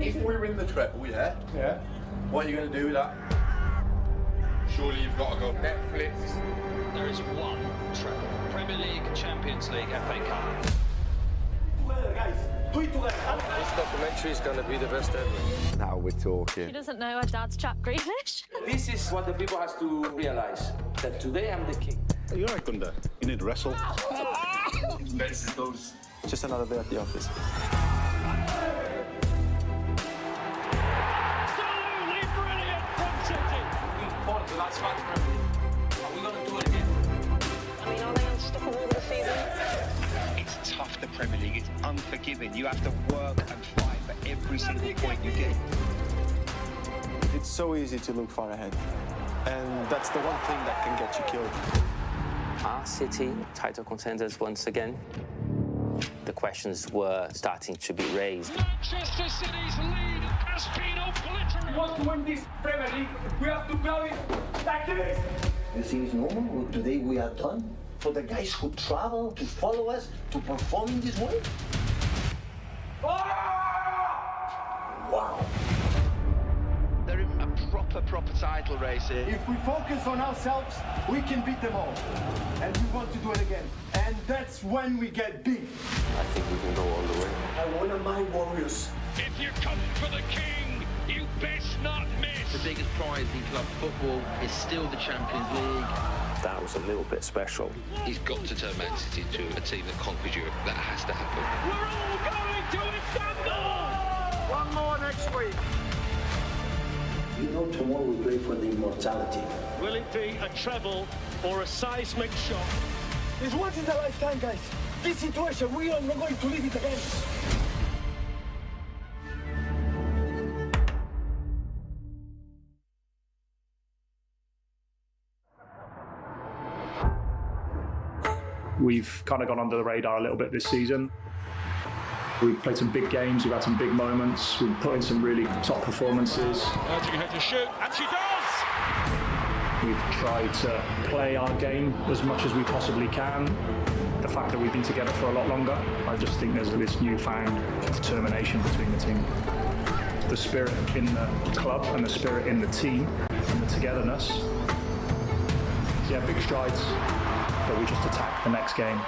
If we win the treble, yeah? Yeah. What are you going to do with that? Surely you've got to go Netflix. There is one treble. Premier League, Champions League, FA Cup. Together, guys. Do it together. This documentary is going to be the best ever. Now we're talking. He doesn't know her dad's chap Grealish. This is what the people has to realize, that today I'm the king. You're right, Gunda. You need to wrestle. This is those. Just another day at the office. Absolutely brilliant from City. We fought the last 5 Premier League. Are we going to do it again? I mean, are they unstoppable this season? It's tough, the Premier League. It's unforgiving. You have to work and fight for every single point you get. It's so easy to look far ahead. And that's the one thing that can get you killed. Are City title contenders once again? The questions were starting to be raised. Manchester City's lead has been obliterated. We want to win this Premier League. We have to play like this. You think it's normal? Today we are done. For the guys who travel to follow us to perform in this way? Wow. They're in a proper title race here. If we focus on ourselves, we can beat them all. And we want to do it again. And that's when we get big. I think we can go all the way. I want my Warriors. If you come for the king, you best not miss. The biggest prize in club football is still the Champions League. That was a little bit special. He's got to turn Man City into a team that conquers Europe. That has to happen. We're all going to Istanbul! One more next week. You know tomorrow we play for the immortality. Will it be a treble or a seismic shock? It's once in a lifetime, guys. This situation, we are not going to leave it again. We've kind of gone under the radar a little bit this season. We've played some big games, we've had some big moments, we've put in some really top performances. Urging her to shoot, and she does! We've tried to play our game as much as we possibly can. The fact that we've been together for a lot longer, I just think there's this newfound determination between the team. The spirit in the club and the spirit in the team and the togetherness. Yeah, big strides, but we just attack the next game.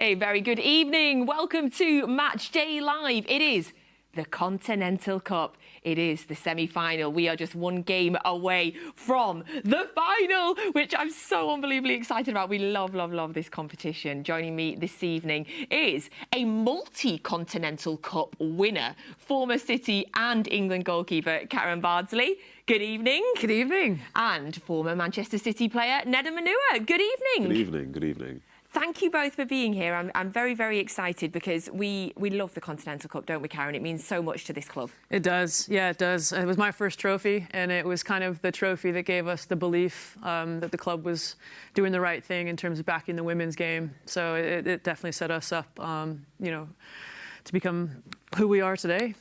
A very good evening. Welcome to Matchday Live. It is the Continental Cup. It is the semi-final. We are just one game away from the final, which I'm so unbelievably excited about. We love, love, love this competition. Joining me this evening is a multi-Continental Cup winner, former City and England goalkeeper Karen Bardsley. Good evening. Good evening. And former Manchester City player Neda Manua. Good evening. Good evening. Good evening. Thank you both for being here. I'm very, very excited because we love the Continental Cup, don't we, Karen? It means so much to this club. It does. Yeah, it does. It was my first trophy, and it was kind of the trophy that gave us the belief that the club was doing the right thing in terms of backing the women's game. So it definitely set us up, to become who we are today.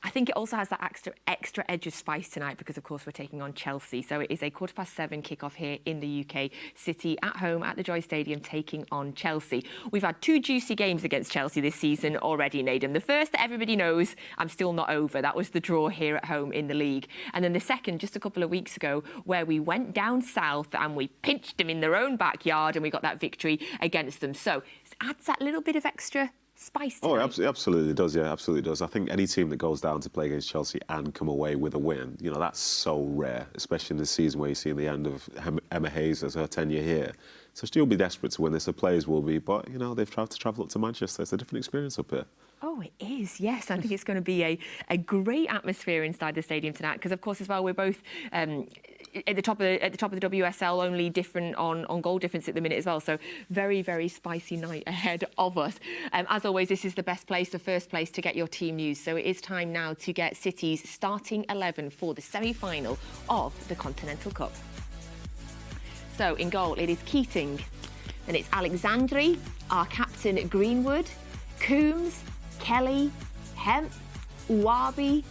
I think it also has that extra edge of spice tonight because, of course, we're taking on Chelsea. So it is a 7:15 kickoff here in the UK. City at home at the Joy Stadium taking on Chelsea. We've had 2 juicy games against Chelsea this season already, Nadem. The first that everybody knows, I'm still not over. That was the draw here at home in the league. And then the second, just a couple of weeks ago, where we went down south and we pinched them in their own backyard and we got that victory against them. So it adds that little bit of extra spice tonight. Oh, it absolutely does. Yeah, absolutely does. I think any team that goes down to play against Chelsea and come away with a win, that's so rare, especially in this season where you see the end of Emma Hayes as her tenure here. So she'll be desperate to win this. The players will be, but they've tried to travel up to Manchester. It's a different experience up here. Oh, it is, yes. I think it's going to be a great atmosphere inside the stadium tonight because, of course, as well, we're both at the top of the WSL, only different on goal difference at the minute as well. So very, very spicy night ahead of us. As always, this is the best place, the first place to get your team news. So it is time now to get City's starting 11 for the semi-final of the Continental Cup. So in goal, it is Keating. Then it's Aleixandri, our captain Greenwood, Coombs, Kelly, Hemp, Uwabi,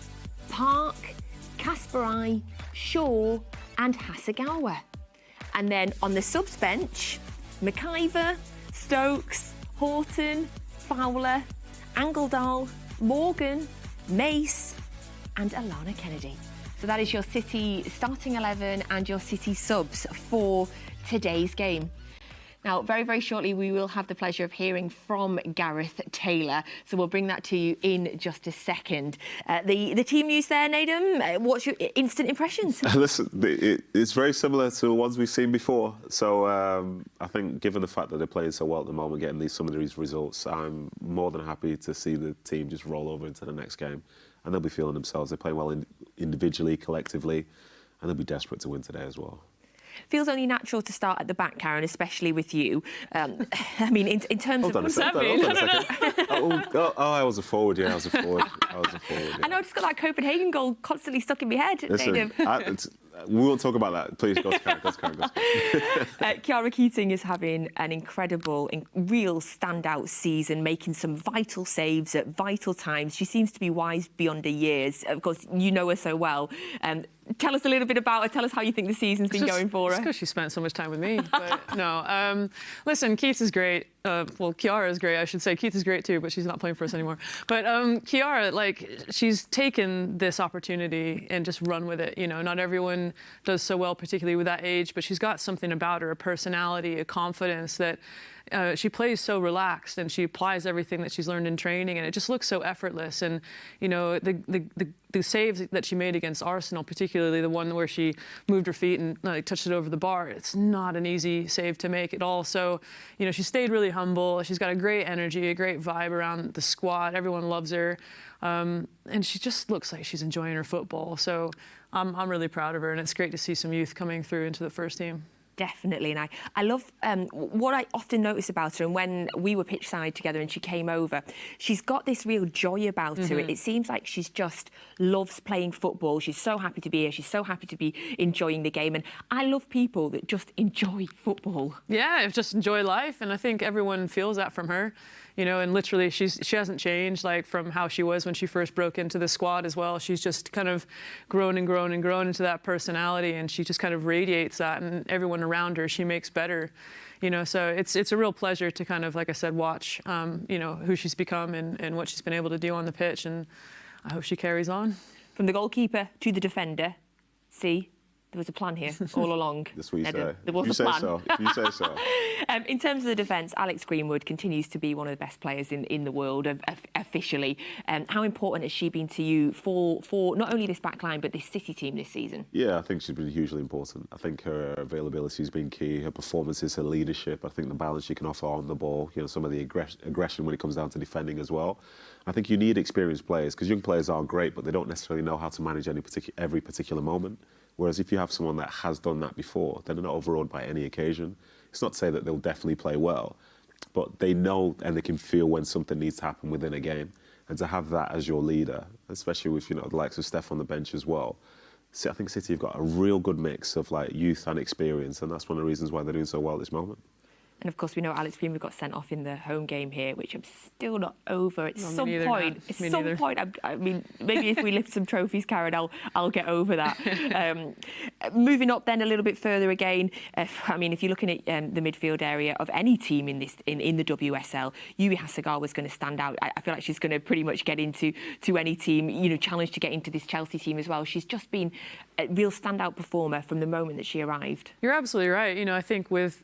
Park, Kasparai, Shaw and Hasegawa. And then on the subs bench, McIver, Stokes, Horton, Fowler, Angledahl, Morgan, Mace and Alana Kennedy. So that is your City starting 11 and your City subs for today's game. Now, very, very shortly, we will have the pleasure of hearing from Gareth Taylor. So we'll bring that to you in just a second. The team news there, Nedum, what's your instant impressions? Listen, it's very similar to the ones we've seen before. So I think given the fact that they're playing so well at the moment, getting some of these results, I'm more than happy to see the team just roll over into the next game. And they'll be feeling themselves. They're playing well individually, collectively, and they'll be desperate to win today as well. Feels only natural to start at the back, Karen, especially with you. I mean, in terms hold on a second. I was a forward, yeah, I was a forward. Yeah. I know, I just got that Copenhagen goal constantly stuck in my head. Listen, we won't talk about that. Please, go to Karen. Chiara Keating is having an incredible, real standout season, making some vital saves at vital times. She seems to be wise beyond her years. Of course, you know her so well. Tell us a little bit about her. Tell us how you think the season's been going for her. It's because she spent so much time with me. But no, listen, Keith is great. Well, Chiara is great, I should say. Keith is great too, but she's not playing for us anymore. But Chiara, she's taken this opportunity and just run with it. You know, not everyone does so well, particularly with that age, but she's got something about her, a personality, a confidence that she plays so relaxed and she applies everything that she's learned in training, and it just looks so effortless. And, you know, the saves that she made against Arsenal, particularly the one where she moved her feet and touched it over the bar, it's not an easy save to make at all. So, you know, she stayed really humble. She's got a great energy, a great vibe around the squad. Everyone loves her. And she just looks like she's enjoying her football. So I'm really proud of her, and it's great to see some youth coming through into the first team. Definitely, and I love what I often notice about her, and when we were pitch side together and she came over, she's got this real joy about her. It seems like she's just loves playing football. She's so happy to be here. She's so happy to be enjoying the game, and I love people that just enjoy football. Yeah, just enjoy life, and I think everyone feels that from her. You know, and literally she hasn't changed from how she was when she first broke into the squad as well. She's just kind of grown and grown and grown into that personality, and she just kind of radiates that, and everyone around her she makes better. You know, so it's a real pleasure to kind of, like I said, watch you know, who she's become and what she's been able to do on the pitch, and I hope she carries on. From the goalkeeper to the defender, see, there was a plan here all along. That's what you say. There was a plan. If you say so. In terms of the defence, Alex Greenwood continues to be one of the best players in the world officially. How important has she been to you for not only this back line but this City team this season? Yeah, I think she's been hugely important. I think her availability has been key. Her performances, her leadership. I think the balance she can offer on the ball. You know, some of the aggression when it comes down to defending as well. I think you need experienced players, because young players are great, but they don't necessarily know how to manage every particular moment. Whereas if you have someone that has done that before, then they're not overawed by any occasion. It's not to say that they'll definitely play well, but they know and they can feel when something needs to happen within a game. And to have that as your leader, especially with, you know, the likes of Steph on the bench as well. See, I think City have got a real good mix of youth and experience, and that's one of the reasons why they're doing so well at this moment. And of course, we know Alex Greenwood got sent off in the home game here, which I'm still not over. At some point, I mean, maybe if we lift some trophies, Karen, I'll get over that. Moving up then a little bit further again. I mean, if you're looking at the midfield area of any team in the WSL, Yui Hasegawa was going to stand out. I feel like she's going to pretty much get into any team. You know, challenge to get into this Chelsea team as well. She's just been a real standout performer from the moment that she arrived. You're absolutely right. You know, I think with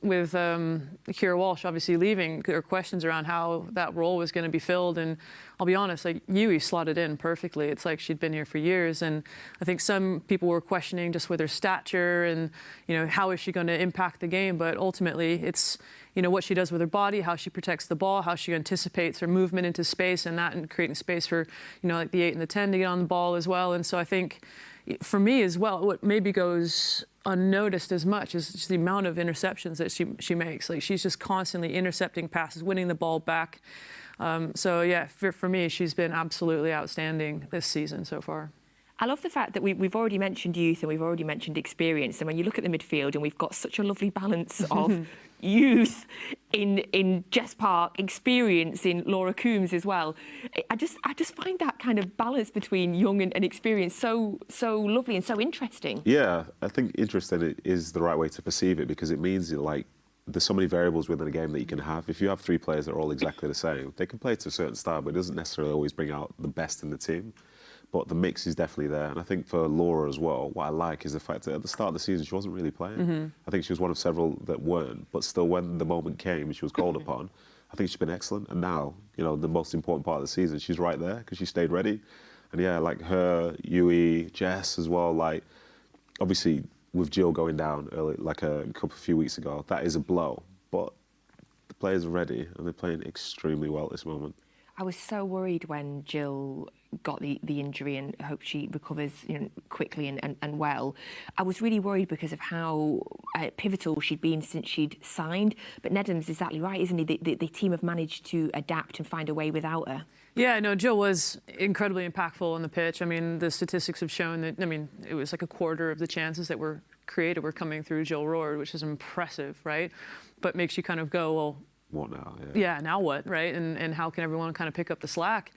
Keira Walsh obviously leaving, there were questions around how that role was going to be filled, and I'll be honest, Yui slotted in perfectly. It's like she'd been here for years, and I think some people were questioning just with her stature and, you know, how is she going to impact the game, but ultimately it's, you know, what she does with her body, how she protects the ball, how she anticipates her movement into space, and creating space for, you know, the 8 and the 10 to get on the ball as well. And so I think for me as well, what maybe goes unnoticed as much is just the amount of interceptions that she makes. She's just constantly intercepting passes, winning the ball back. So yeah, for me, she's been absolutely outstanding this season so far. I love the fact that we've already mentioned youth and we've already mentioned experience. And when you look at the midfield, and we've got such a lovely balance of youth in Jess Park, experience in Laura Coombs as well. I just find that kind of balance between young and experience so lovely and so interesting. Yeah, I think interesting is the right way to perceive it, because it means there's so many variables within a game that you can have. If you have 3 players that are all exactly the same, they can play to a certain style, but it doesn't necessarily always bring out the best in the team. But the mix is definitely there. And I think for Laura as well, what I like is the fact that at the start of the season, she wasn't really playing. I think she was one of several that weren't. But still, when the moment came and she was called upon, I think she's been excellent. And now, you know, the most important part of the season, she's right there because she stayed ready. And yeah, like her, Yui, Jess as well, like, obviously, with Jill going down early, like a few weeks ago, that is a blow. But the players are ready and they're playing extremely well at this moment. I was so worried when Jill got the injury, and hope she recovers, you know, quickly and well. I was really worried because of how pivotal she'd been since she'd signed. But Nedham's exactly right, isn't he? The team have managed to adapt and find a way without her. Yeah, no, Jill was incredibly impactful on the pitch. I mean, the statistics have shown that, I mean, it was like a quarter of the chances that were created were coming through Jill Roord, which is impressive, right? But makes you kind of go, well, what now? Yeah, now what, right? And how can everyone kind of pick up the slack?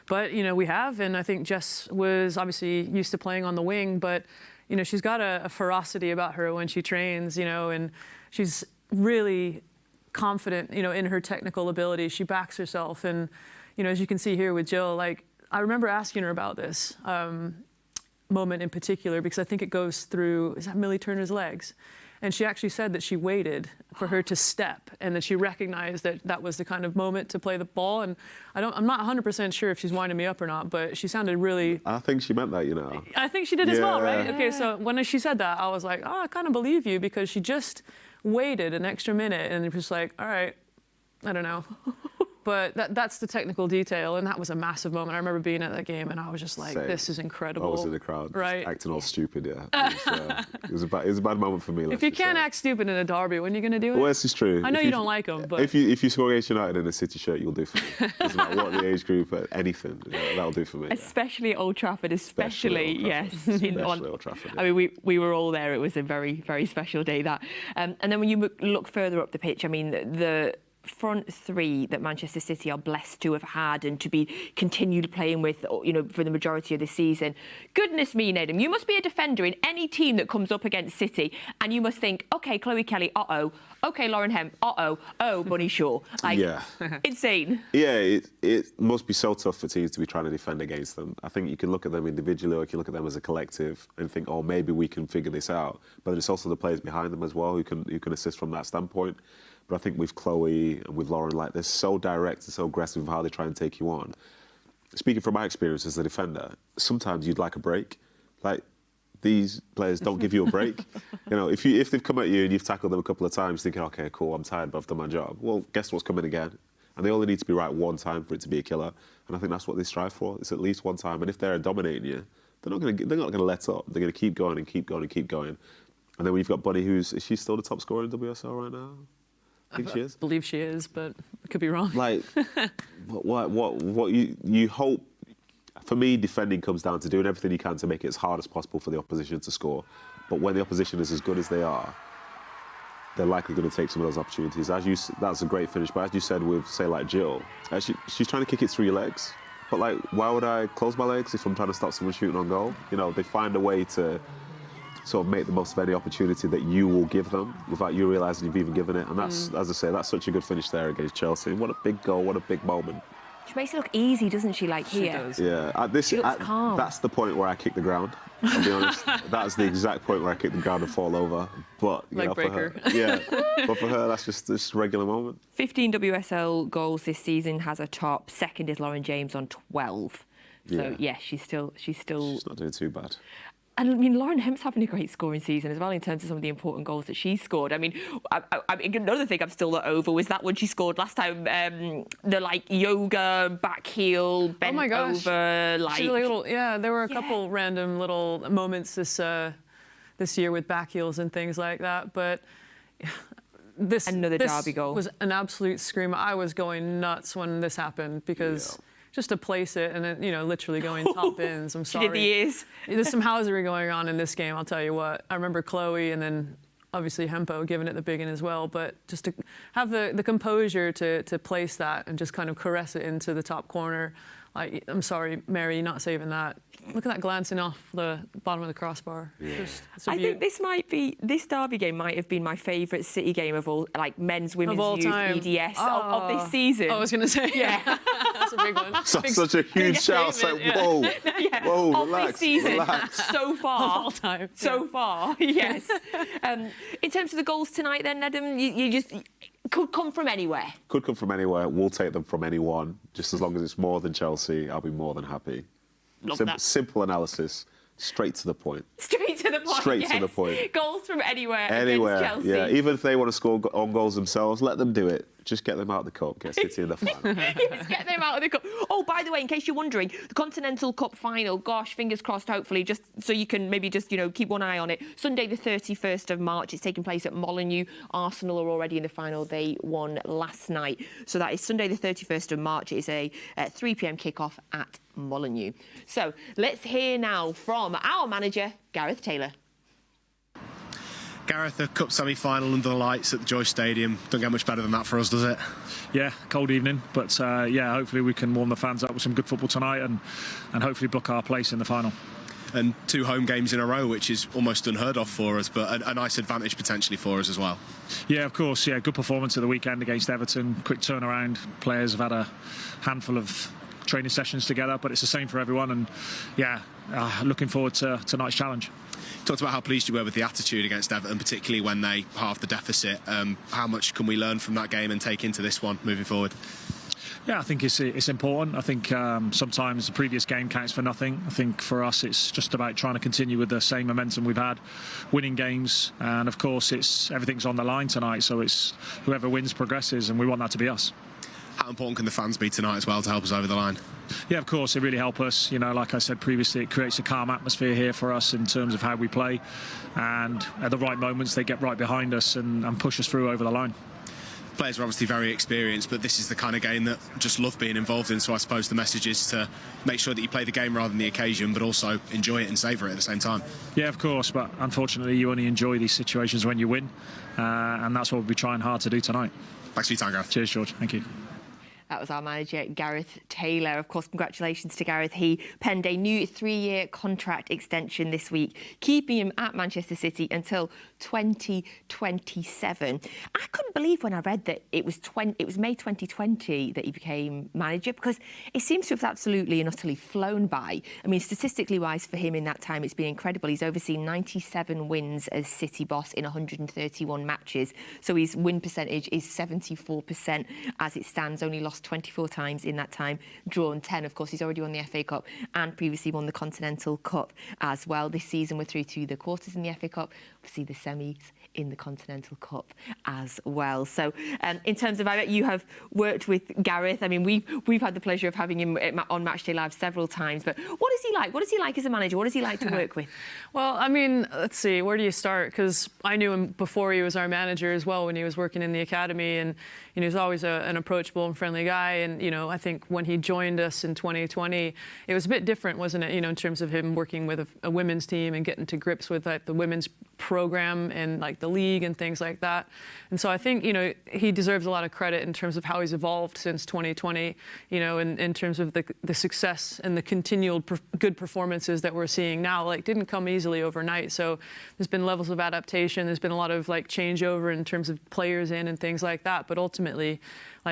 But, you know, we have, and I think Jess was obviously used to playing on the wing, but, you know, she's got a ferocity about her when she trains, you know, and she's really confident, you know, in her technical ability. She backs herself. And, you know, as you can see here with Jill, like, I remember asking her about this moment in particular, because I think it goes through, is that Millie Turner's legs? And she actually said that she waited for her to step, and that she recognized that that was the kind of moment to play the ball. And I'm not 100% sure if she's winding me up or not, but she sounded really... I think she meant that, you know. I think she did as well, right? Okay, so when she said that, I was like, oh, I kind of believe you, because she just waited an extra minute, and it was like, all right, I don't know. But that's the technical detail, and that was a massive moment. I remember being at that game, and I was just like, "This is incredible." I was in the crowd, right? Acting all stupid, yeah. It was a bad moment for me. If you can't act stupid in a derby, when are you going to do it? Well, this is true. I know you don't like them, but if you score against United in a City shirt, you'll do for me. Doesn't matter what the age group, anything, that'll do for me. Especially at Old Trafford, especially Old Trafford. I mean, we were all there. It was a very, very special day, that. And then when you look further up the pitch, I mean, the front 3 that Manchester City are blessed to have had and to be continued playing with, you know, for the majority of the season. Goodness me, Nedham, you must be a defender in any team that comes up against City, and you must think, OK, Chloe Kelly, uh-oh. OK, Lauren Hemp, uh-oh. Oh, Bunny Shaw. Like, yeah. Insane. Yeah, it must be so tough for teams to be trying to defend against them. I think you can look at them individually, or you can look at them as a collective and think, oh, maybe we can figure this out. But it's also the players behind them as well who can assist from that standpoint. But I think with Chloe and with Lauren, like, they're so direct and so aggressive with how they try and take you on. Speaking from my experience as a defender, sometimes you'd like a break. Like, these players don't give you a break. You know, if they've come at you and you've tackled them a couple of times thinking, OK, cool, I'm tired, but I've done my job. Well, guess what's coming again? And they only need to be right one time for it to be a killer. And I think that's what they strive for. It's at least one time. And if they're dominating you, they're not going to let up. They're going to keep going and keep going and keep going. And then when you've got Bunny, is she still the top scorer in WSL right now? I think she is. I believe she is, but I could be wrong. Like, what you hope... For me, defending comes down to doing everything you can to make it as hard as possible for the opposition to score. But when the opposition is as good as they are, they're likely going to take some of those opportunities. That's a great finish. But as you said with, say, like Jill, she's trying to kick it through your legs. But, like, why would I close my legs if I'm trying to stop someone shooting on goal? You know, they find a way to sort of make the most of any opportunity that you will give them without you realising you've even given it. And that's, as I say, that's such a good finish there against Chelsea. What a big goal, what a big moment. She makes it look easy, doesn't she, like she here? Does. Yeah. She looks calm. That's the point where I kick the ground, I'll be honest. That's the exact point where I kick the ground and fall over. But, you know, for her, but for her, that's just a regular moment. 15 WSL goals this season, has a top. Second is Lauren James on 12. So, yeah, she's not doing too bad. And I mean, Lauren Hemp's having a great scoring season as well in terms of some of the important goals that she scored. I mean, another thing I'm still not over was that one she scored last time, the like yoga back heel bent over, like there were a couple random little moments this year with back heels and things like that. But this derby goal was an absolute screamer. I was going nuts when this happened because. Yeah. Just to place it and then, you know, literally going top bins. I'm sorry. She did the ears. There's some housery going on in this game, I'll tell you what. I remember Chloe and then obviously Hempo giving it the big one as well. But just to have the composure to place that and just kind of caress it into the top corner. Like, I'm sorry, Mary, you're not saving that. Look at that glancing off the bottom of the crossbar. Yeah. I think this derby game might have been my favourite City game of all, like men's, women's, youth, time. EDS of this season. I was going to say, yeah, that's a big one. Such a huge shout. It's like, whoa, whoa, of relax, this season, relax. so far. All time. So far, yes. In terms of the goals tonight then, Nedum, you just... Could come from anywhere. Could come from anywhere. We'll take them from anyone. Just as long as it's more than Chelsea, I'll be more than happy. Simple analysis. Straight to the point. Straight to the point. Straight to the point. Goals from anywhere. Anywhere. Against Chelsea. Yeah. Even if they want to score on goals themselves, let them do it. Just get them out of the cup. Get City in the final. Yes, get them out of the cup. Oh, by the way, in case you're wondering, the Continental Cup final. Gosh, fingers crossed. Hopefully, just so you can maybe just keep one eye on it. Sunday, the 31st of March. It's taking place at Molineux. Arsenal are already in the final. They won last night. So that is Sunday, the 31st of March. It is a 3 p.m. kickoff at Molineux. So let's hear now from our manager, Gareth Taylor. Gareth, the cup semi-final under the lights at the Joy Stadium. Don't get much better than that for us, does it? Yeah, cold evening, but yeah, hopefully we can warm the fans up with some good football tonight and hopefully book our place in the final. And 2 home games in a row, which is almost unheard of for us, but a nice advantage potentially for us as well. Yeah, of course. Yeah, good performance at the weekend against Everton. Quick turnaround. Players have had a handful of training sessions together, but it's the same for everyone. And yeah, looking forward to tonight's challenge. Talked about how pleased you were with the attitude against Everton, particularly when they halved the deficit. How much can we learn from that game and take into this one moving forward? Yeah, I think it's important. I think sometimes the previous game counts for nothing. I think for us it's just about trying to continue with the same momentum we've had, winning games, and of course everything's on the line tonight, so it's whoever wins progresses, and we want that to be us. How important can the fans be tonight as well to help us over the line? Yeah, of course, it really helps us. Like I said previously, it creates a calm atmosphere here for us in terms of how we play, and at the right moments they get right behind us and push us through over the line. Players are obviously very experienced, but this is the kind of game that just love being involved in, so I suppose the message is to make sure that you play the game rather than the occasion, but also enjoy it and savour it at the same time. Yeah, of course, but unfortunately you only enjoy these situations when you win, and that's what we'll be trying hard to do tonight. Thanks for your time, Gareth. Cheers, George. Thank you. That was our manager, Gareth Taylor. Of course, congratulations to Gareth. He penned a new 3-year contract extension this week, keeping him at Manchester City until 2027. I couldn't believe when I read that it was May 2020 that he became manager, because it seems to have absolutely and utterly flown by. I mean, statistically wise for him in that time, it's been incredible. He's overseen 97 wins as City boss in 131 matches. So his win percentage is 74% as it stands, only lost 24 times in that time, drawn 10. Of course, he's already won the FA Cup and previously won the Continental Cup as well. This season, we're through to the quarters in the FA Cup, obviously the semis in the Continental Cup as well. So, in terms of, I bet you have worked with Gareth. I mean, we've had the pleasure of having him on Matchday Live several times. But what is he like? What is he like as a manager? What does he like to work with? Well, I mean, let's see, where do you start? Because I knew him before he was our manager as well, when he was working in the academy, and he was always an approachable and friendly guy. And I think when he joined us in 2020, it was a bit different, wasn't it? In terms of him working with a women's team and getting to grips with the women's program and the league and things like that. And so I think he deserves a lot of credit in terms of how he's evolved since 2020. In terms of the success and the continual good performances that we're seeing now. Didn't come easily overnight. So there's been levels of adaptation. There's been a lot of changeover in terms of players in and things like that. But ultimately,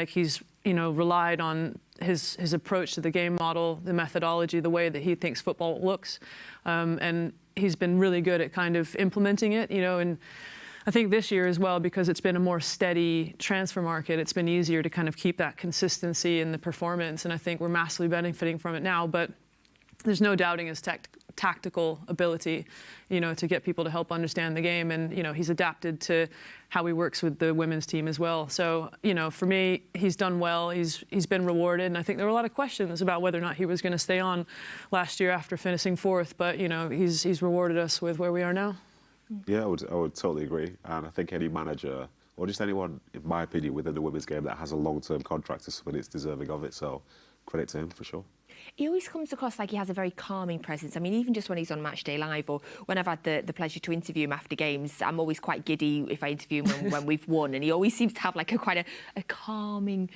he's relied on his approach to the game model, the methodology, the way that he thinks football looks, and he's been really good at kind of implementing it. And I think this year as well, because it's been a more steady transfer market, it's been easier to kind of keep that consistency in the performance, and I think we're massively benefiting from it now. But there's no doubting his tactical ability, to get people to help understand the game. And, he's adapted to how he works with the women's team as well. So, for me, he's done well. He's been rewarded. And I think there were a lot of questions about whether or not he was going to stay on last year after finishing 4th. But, he's rewarded us with where we are now. Yeah, I would totally agree. And I think any manager, or just anyone, in my opinion, within the women's game that has a long-term contract to someone, it's deserving of it. So credit to him for sure. he always comes across like he has a very calming presence. I mean, even just when he's on Matchday Live or when I've had the pleasure to interview him after games, I'm always quite giddy if I interview him when we've won, and he always seems to have like a calming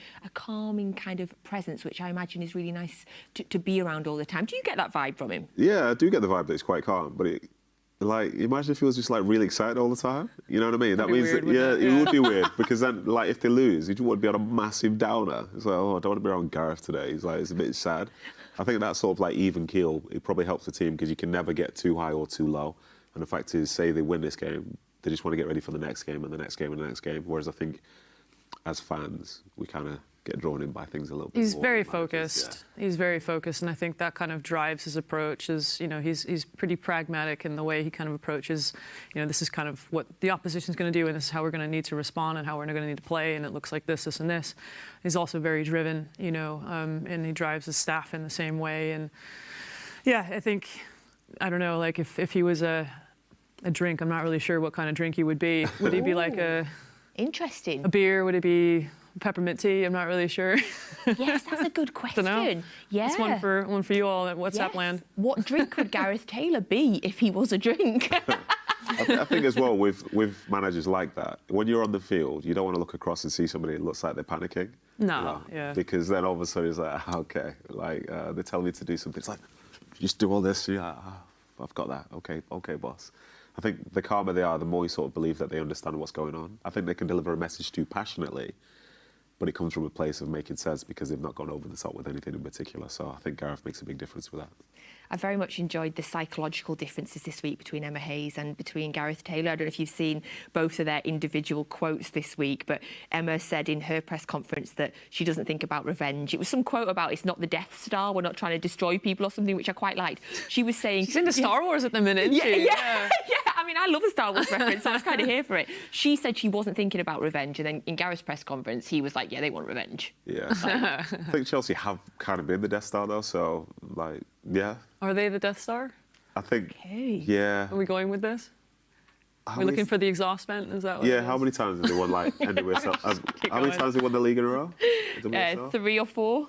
kind of presence, which I imagine is really nice to be around all the time. Do you get that vibe from him? Yeah, I do get the vibe that he's quite calm, but imagine if he was just like really excited all the time. You know what I mean? That means that, it would be weird, because then like if they lose, you would be on a massive downer. It's like, oh, I don't want to be around Gareth today. He's like, it's a bit sad. I think that sort of like even keel, it probably helps the team, because you can never get too high or too low. And the fact is, say they win this game, they just want to get ready for the next game and the next game and the next game. Whereas I think as fans, we kind of get drawn in by things a little bit. He's more very focused. Yeah. He's very focused, and I think that kind of drives his approach. He's pretty pragmatic in the way he kind of approaches. This is kind of what the opposition's going to do, and this is how we're going to need to respond and how we're going to need to play. And it looks like this, and this. He's also very driven, and he drives his staff in the same way. And yeah, I think, I don't know, like if he was a drink, I'm not really sure what kind of drink he would be. Would he be like a beer? Would it be peppermint tea? I'm not really sure. Yes, that's a good question. Dunno. Yeah. It's one for you all at WhatsApp land. What drink would Gareth Taylor be if he was a drink? I think as well with managers like that, when you're on the field, you don't want to look across and see somebody that looks like they're panicking. No, yeah. Because then all of a sudden it's like, okay, like they tell me to do something. It's like, just do all this. Yeah, I've got that. Okay, boss. I think the calmer they are, the more you sort of believe that they understand what's going on. I think they can deliver a message to you passionately, but it comes from a place of making sense because they've not gone over the top with anything in particular. So I think Gareth makes a big difference with that. I very much enjoyed the psychological differences this week between Emma Hayes and between Gareth Taylor. I don't know if you've seen both of their individual quotes this week, but Emma said in her press conference that she doesn't think about revenge. It was some quote about it's not the Death Star, we're not trying to destroy people or something, which I quite liked. She was saying... She's into Star Wars at the minute, isn't she? Yeah. I mean, I love a Star Wars reference, so I was kind of here for it. She said she wasn't thinking about revenge, and then in Gareth's press conference, he was like, yeah, they want revenge. Yeah. I think Chelsea have kind of been the Death Star, though, so, like, yeah. Are they the Death Star? I think, okay. Yeah. Are we going with this? We're looking for the exhaust vent? Is that what it is? How many times have they won, like, anyway, how many times have they won the league in a row? 3 or 4.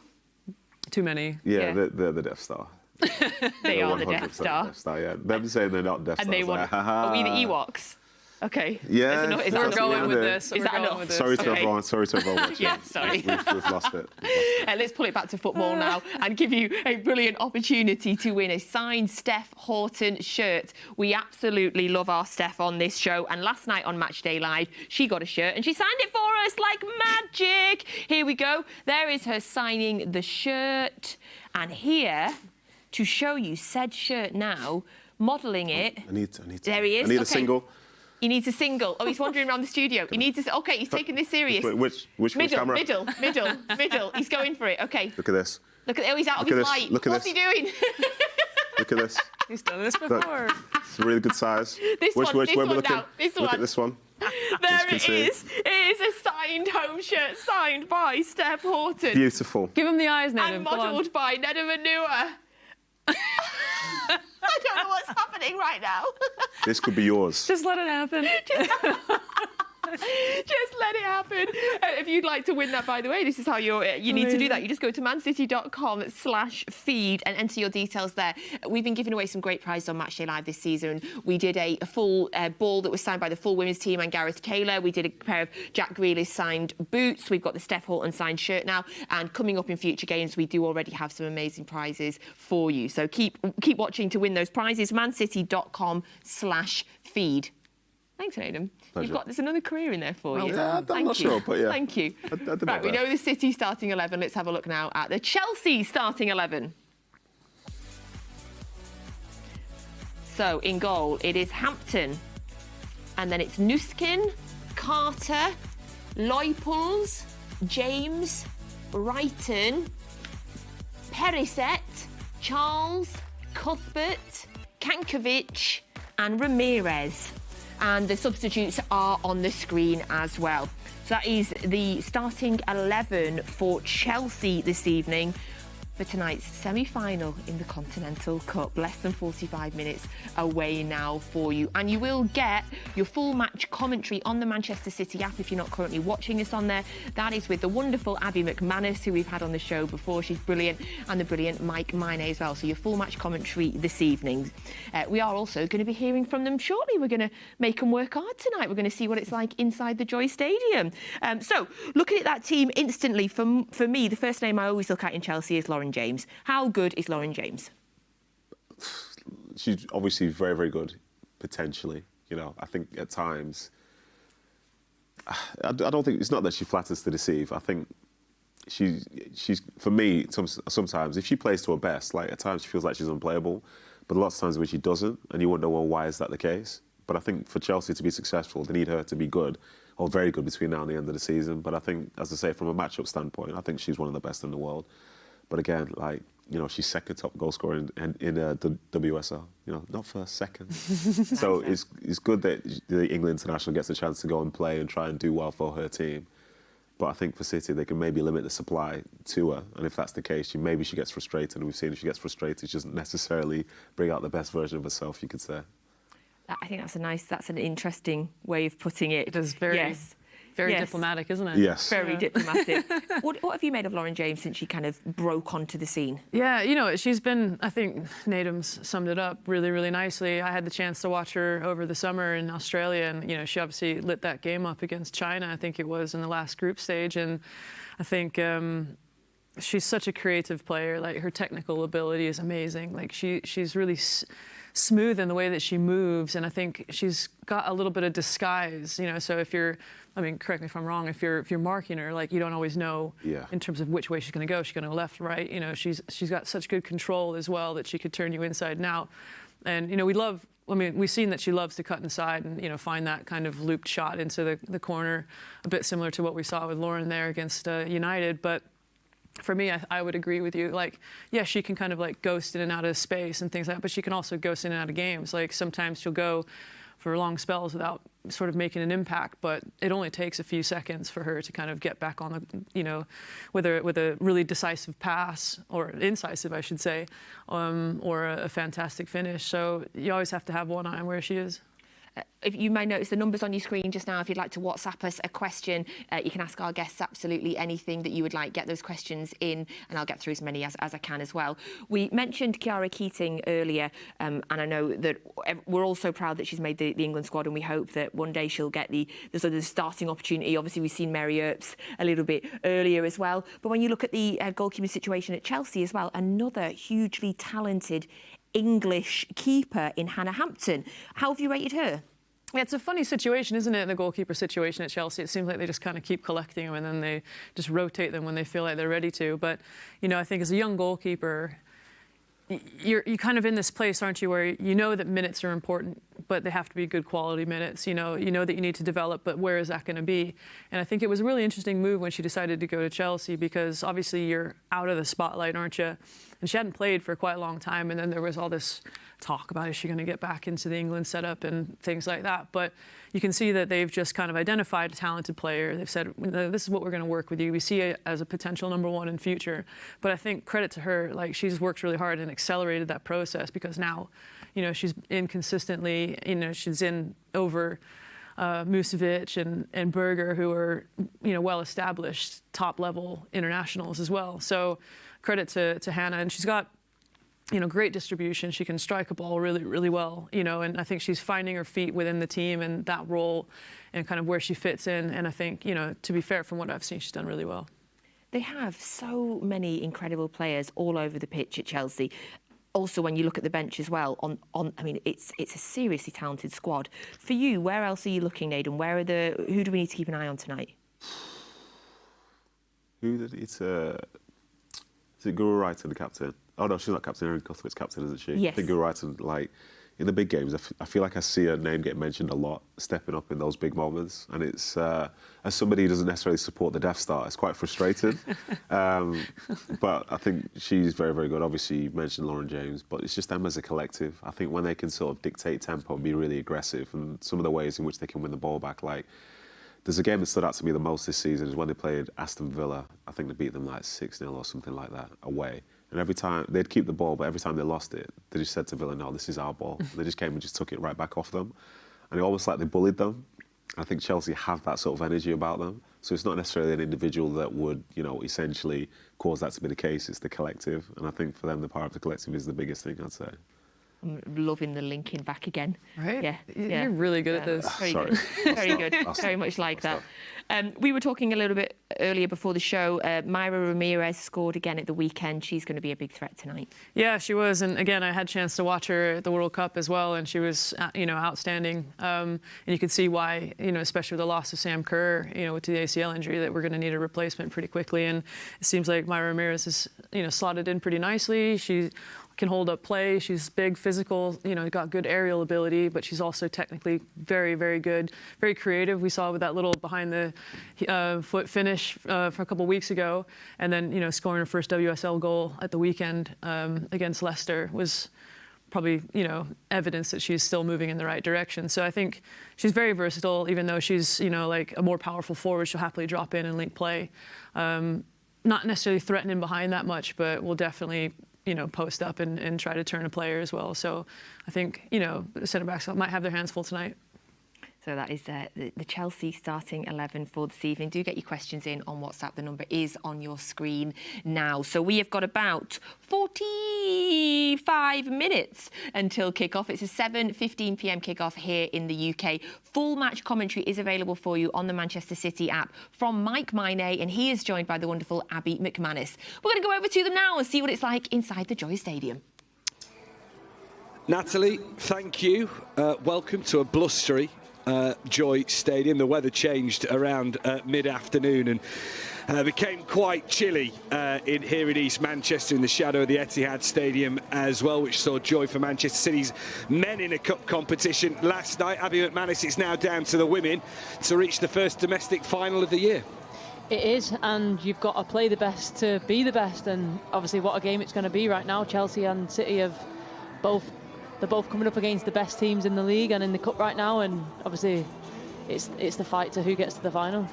Too many. Yeah. They're the Death Star. They are the Death Star. Death Star, yeah. Them saying they're not Death Stars. And they want... Are we the Ewoks? Okay. Yeah. We're going with this. Is that enough? Sorry to everyone watching. Yeah, sorry. We've lost it. Let's pull it back to football now and give you a brilliant opportunity to win a signed Steph Houghton shirt. We absolutely love our Steph on this show. And last night on Matchday Live, she got a shirt and she signed it for us like magic. Here we go. There is her signing the shirt. And here, to show you said shirt now, modelling it. I need to. There he is. I need a single. He needs a single. Oh, he's wandering around the studio. He needs a... OK, he's taking this serious. Which camera? Middle. He's going for it. OK. Look at this. Look at... Oh, he's out of his light. What's he doing? Look at this. He's done this before. It's a really good size. This one Look at this one. There it is. It is a signed home shirt, signed by Steph Houghton. Beautiful. Give him the eyes, Nedum. And modelled by Nedum Manua. I don't know what's happening right now. This could be yours. Just let it happen. Just let it happen. If you'd like to win that, by the way, this is how you need to do that. You just go to mancity.com/feed and enter your details there. We've been giving away some great prizes on Matchday Live this season. We did a full ball that was signed by the full women's team and Gareth Taylor. We did a pair of Jack Grealish signed boots. We've got the Steph Houghton signed shirt now. And coming up in future games, we do already have some amazing prizes for you. So keep watching to win those prizes. mancity.com/feed. Thanks, Nedum. There's another career in there for you. Yeah, I'm not sure, but yeah. Thank you. Right, we know the City starting 11. Let's have a look now at the Chelsea starting 11. So, in goal, it is Hampton. And then it's Nuskin, Carter, Leupolz, James, Brighton, Perisic, Charles, Cuthbert, Kankovic and Ramirez. And the substitutes are on the screen as well. So that is the starting 11 for Chelsea this evening. for tonight's semi-final in the Continental Cup. Less than 45 minutes away now for you. And you will get your full match commentary on the Manchester City app if you're not currently watching us on there. That is with the wonderful Abby McManus, who we've had on the show before. She's brilliant. And the brilliant Mike Mine as well. So your full match commentary this evening. We are also going to be hearing from them shortly. We're going to make them work hard tonight. We're going to see what it's like inside the Joy Stadium. So looking at that team instantly, for me, the first name I always look at in Chelsea is Lauren James. How good is Lauren James? She's obviously very, very good, potentially. You know, I think at times, I don't think, it's not that she flatters to deceive. I think she's for me, sometimes, if she plays to her best, like at times she feels like she's unplayable, but lots of times when she doesn't, and you wonder, well, why is that the case? But I think for Chelsea to be successful, they need her to be good, or very good between now and the end of the season. But I think, as I say, from a match-up standpoint, I think she's one of the best in the world. But again, like, you know, she's second top goal scorer in the WSL. You know, not first, second. So it's good that the England international gets a chance to go and play and try and do well for her team. But I think for City, they can maybe limit the supply to her. And if that's the case, maybe she gets frustrated. And we've seen if she gets frustrated, she doesn't necessarily bring out the best version of herself, you could say. I think that's an interesting way of putting it. It is very, very diplomatic, isn't it? Yes. Very diplomatic. What have you made of Lauren James since she kind of broke onto the scene? Yeah, you know, she's been, I think Nedum's summed it up really, really nicely. I had the chance to watch her over the summer in Australia, and, you know, she obviously lit that game up against China, I think it was, in the last group stage. And I think she's such a creative player. Like, her technical ability is amazing. Like, she's really smooth in the way that she moves, and I think she's got a little bit of disguise, you know. So if you're, I mean, correct me if I'm wrong, if you're marking her, like, you don't always know in terms of which way she's going to go. She's going to go left, right. You know, she's got such good control as well that she could turn you inside and out. And, you know, we've seen that she loves to cut inside and, you know, find that kind of looped shot into the corner, a bit similar to what we saw with Lauren there against United. But for me, I would agree with you. Like, yeah, she can kind of like ghost in and out of space and things like that, but she can also ghost in and out of games. Like, sometimes she'll go for long spells without sort of making an impact, but it only takes a few seconds for her to kind of get back on the, you know, with a really decisive pass, or incisive, I should say, or a fantastic finish. So you always have to have one eye on where she is. If you may notice the numbers on your screen just now, if you'd like to WhatsApp us a question, you can ask our guests absolutely anything that you would like. Get those questions in, and I'll get through as many as I can as well. We mentioned Chiara Keating earlier, and I know that we're all so proud that she's made the England squad, and we hope that one day she'll get the sort of starting opportunity. Obviously, we've seen Mary Earps a little bit earlier as well. But when you look at the goalkeeping situation at Chelsea as well, another hugely talented English keeper in Hannah Hampton. How have you rated her? Yeah, it's a funny situation, isn't it, the goalkeeper situation at Chelsea? It seems like they just kind of keep collecting them and then they just rotate them when they feel like they're ready to. But, you know, I think as a young goalkeeper, you're kind of in this place, aren't you, where you know that minutes are important, but they have to be good quality minutes. You know that you need to develop, but where is that going to be? And I think it was a really interesting move when she decided to go to Chelsea, because obviously you're out of the spotlight, aren't you? And she hadn't played for quite a long time, and then there was all this talk about, is she going to get back into the England setup and things like that. But you can see that they've just kind of identified a talented player. They've said, this is what we're going to work with you. We see it as a potential #1 in future. But I think credit to her, like, she's worked really hard and accelerated that process, because now, you know, she's in consistently, you know, she's in over Musovic and Berger, who are, you know, well-established top-level internationals as well. So credit to Hannah, and she's got, you know, great distribution. She can strike a ball really, really well, you know, and I think she's finding her feet within the team and that role and kind of where she fits in. And I think, you know, to be fair, from what I've seen, she's done really well. They have so many incredible players all over the pitch at Chelsea. Also, when you look at the bench as well, I mean, it's a seriously talented squad. For you, where else are you looking, Nedum? Who do we need to keep an eye on tonight? Is it Guru Wrighton, the captain? Oh no, she's not captain. Erin Cuthbert's captain, isn't she? Yes. I think Guru Wrighton, like, in the big games, I feel like I see her name get mentioned a lot, stepping up in those big moments. And it's, as somebody who doesn't necessarily support the Death Star, it's quite frustrating. But I think she's very, very good. Obviously, you mentioned Lauren James, but it's just them as a collective. I think when they can sort of dictate tempo and be really aggressive, and some of the ways in which they can win the ball back, like, there's a game that stood out to me the most this season is when they played Aston Villa. I think they beat them like 6-0 or something like that away. And every time they'd keep the ball, but every time they lost it, they just said to Villa, "No, this is our ball." They just came and just took it right back off them, and it almost like they bullied them. I think Chelsea have that sort of energy about them. So it's not necessarily an individual that would, essentially cause that to be the case. It's the collective, and I think for them, the power of the collective is the biggest thing, I'd say. I'm loving the linking back again. Right? Yeah. You're really good at this. Very good. Very good. Very much like that. We were talking a little bit earlier before the show. Mayra Ramirez scored again at the weekend. She's going to be a big threat tonight. Yeah, she was. And again, I had a chance to watch her at the World Cup as well, and she was, outstanding. And you could see why, especially with the loss of Sam Kerr, with the ACL injury, that we're going to need a replacement pretty quickly. And it seems like Mayra Ramirez is, slotted in pretty nicely. She can hold up play. She's big, physical, got good aerial ability, but she's also technically very, very good, very creative. We saw with that little behind the foot finish for a couple of weeks ago, and then, scoring her first WSL goal at the weekend against Leicester was probably, evidence that she's still moving in the right direction. So I think she's very versatile, even though she's, like a more powerful forward. She'll happily drop in and link play. Not necessarily threatening behind that much, but will definitely post up and try to turn a player as well. So I think, the centre-backs might have their hands full tonight. So that is the Chelsea starting 11 for this evening. Do get your questions in on WhatsApp. The number is on your screen now. So we have got about 45 minutes until kick-off. It's a 7:15 p.m. kick-off here in the UK. Full match commentary is available for you on the Manchester City app from Mike Mainé, and he is joined by the wonderful Abby McManus. We're going to go over to them now and see what it's like inside the Joy Stadium. Natalie, thank you. Welcome to a blustery Joy Stadium. The weather changed around mid-afternoon and became quite chilly here in East Manchester in the shadow of the Etihad Stadium as well, which saw joy for Manchester City's men in a cup competition last night. Abby McManus, it's now down to the women to reach the first domestic final of the year. It is, and you've got to play the best to be the best, and obviously what a game it's going to be right now. Chelsea and City have they're both coming up against the best teams in the league and in the cup right now, and obviously it's the fight to who gets to the final.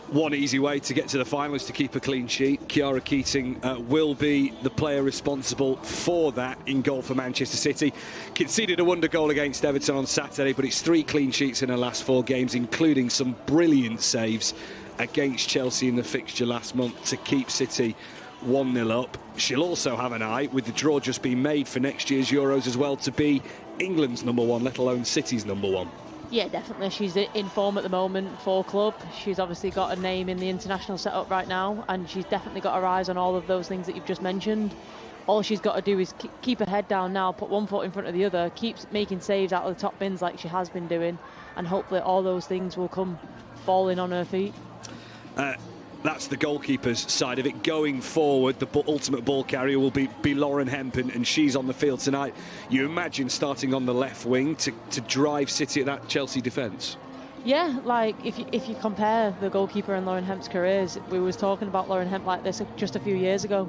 One easy way to get to the final is to keep a clean sheet. Kiara Keating will be the player responsible for that in goal for Manchester City. Conceded a wonder goal against Everton on Saturday, but it's 3 clean sheets in her last 4 games, including some brilliant saves against Chelsea in the fixture last month to keep City 1-0 up. She'll also have an eye, with the draw just being made for next year's Euros as well, to be England's #1, let alone City's #1. Yeah, definitely. She's in form at the moment for club. She's obviously got a name in the international setup right now, and she's definitely got her eyes on all of those things that you've just mentioned. All she's got to do is keep her head down now, put one foot in front of the other, keeps making saves out of the top bins like she has been doing, and hopefully all those things will come falling on her feet. That's the goalkeeper's side of it. Going forward, the ultimate ball carrier will be Lauren Hemp, and she's on the field tonight. You imagine starting on the left wing to drive City at that Chelsea defence? Yeah, like if you compare the goalkeeper and Lauren Hemp's careers, we was talking about Lauren Hemp like this just a few years ago.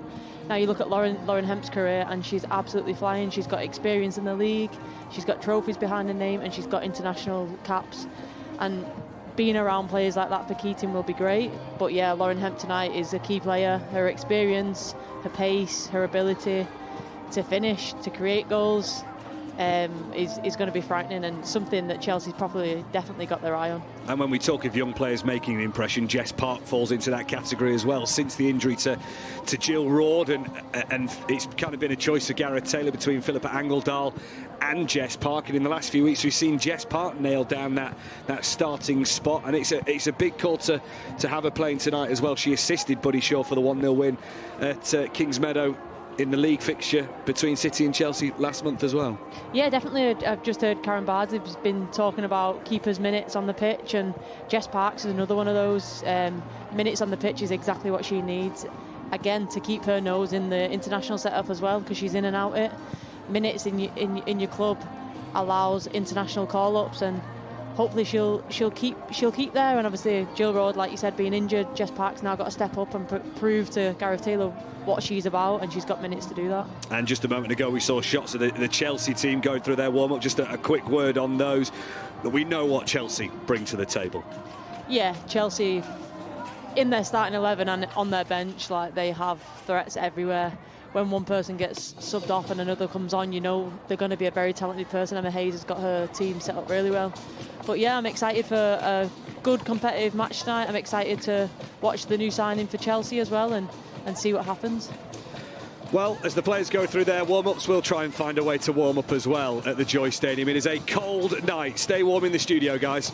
Now you look at Lauren Hemp's career and she's absolutely flying. She's got experience in the league, she's got trophies behind her name, and she's got international caps. And being around players like that for Keating will be great. But yeah, Lauren Hemp tonight is a key player. Her experience, her pace, her ability to finish, to create goals is going to be frightening, and something that Chelsea's probably definitely got their eye on. And when we talk of young players making an impression, Jess Park falls into that category as well. Since the injury to Jill Roord, and it's kind of been a choice of Gareth Taylor between Philippa Angeldal and Jess Park, and in the last few weeks we've seen Jess Park nail down that starting spot, and it's a big call to have her playing tonight as well. She assisted Buddy Shaw for the 1-0 win at Kingsmeadow in the league fixture between City and Chelsea last month as well. Yeah, definitely. I've just heard Karen Bardsley's been talking about keepers' minutes on the pitch, and Jess Parks is another one of those. Minutes on the pitch is exactly what she needs, again, to keep her nose in the international setup as well, because she's in and out it. Minutes in your club allows international call-ups, and hopefully she'll keep there. And obviously Jill Roord, like you said, being injured, Jess Park's now got to step up and prove to Gareth Taylor what she's about, and she's got minutes to do that. And just a moment ago we saw shots of the Chelsea team going through their warm-up. Just a quick word on those. But we know what Chelsea bring to the table. Yeah, Chelsea in their starting 11 and on their bench, like, they have threats everywhere. when one person gets subbed off and another comes on, you know they're going to be a very talented person. Emma Hayes has got her team set up really well. But yeah, I'm excited for a good competitive match tonight. I'm excited to watch the new signing for Chelsea as well and see what happens. Well, as the players go through their warm-ups, we'll try and find a way to warm up as well at the Joy Stadium. It is a cold night. Stay warm in the studio, guys.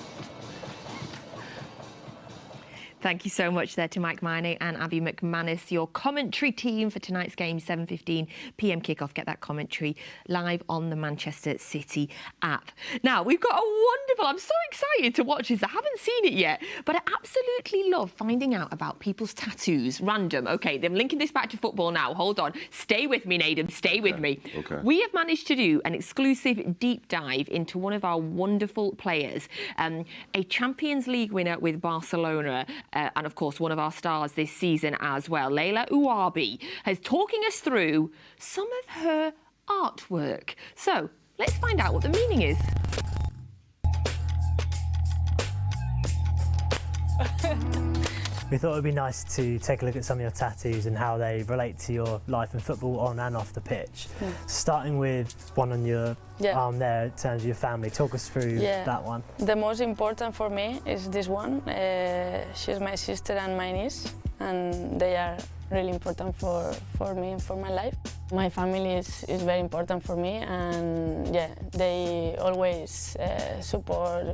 Thank you so much there to Mike Miney and Abby McManus, your commentary team for tonight's game, 7:15 p.m. kickoff. Get that commentary live on the Manchester City app. Now, we've got a wonderful, I'm so excited to watch this. I haven't seen it yet, but I absolutely love finding out about people's tattoos. Random. OK, they're linking this back to football now. Hold on. Stay with me, Naden. Stay with me. Okay. We have managed to do an exclusive deep dive into one of our wonderful players, a Champions League winner with Barcelona, and of course one of our stars this season as well. Laia Aleixandri is talking us through some of her artwork. So let's find out what the meaning is. We thought it would be nice to take a look at some of your tattoos and how they relate to your life in football on and off the pitch. Starting with one on your arm there in terms of your family. Talk us through that one. The most important for me is this one. She's my sister and my niece, and they are really important for me and for my life. My family is very important for me, and they always support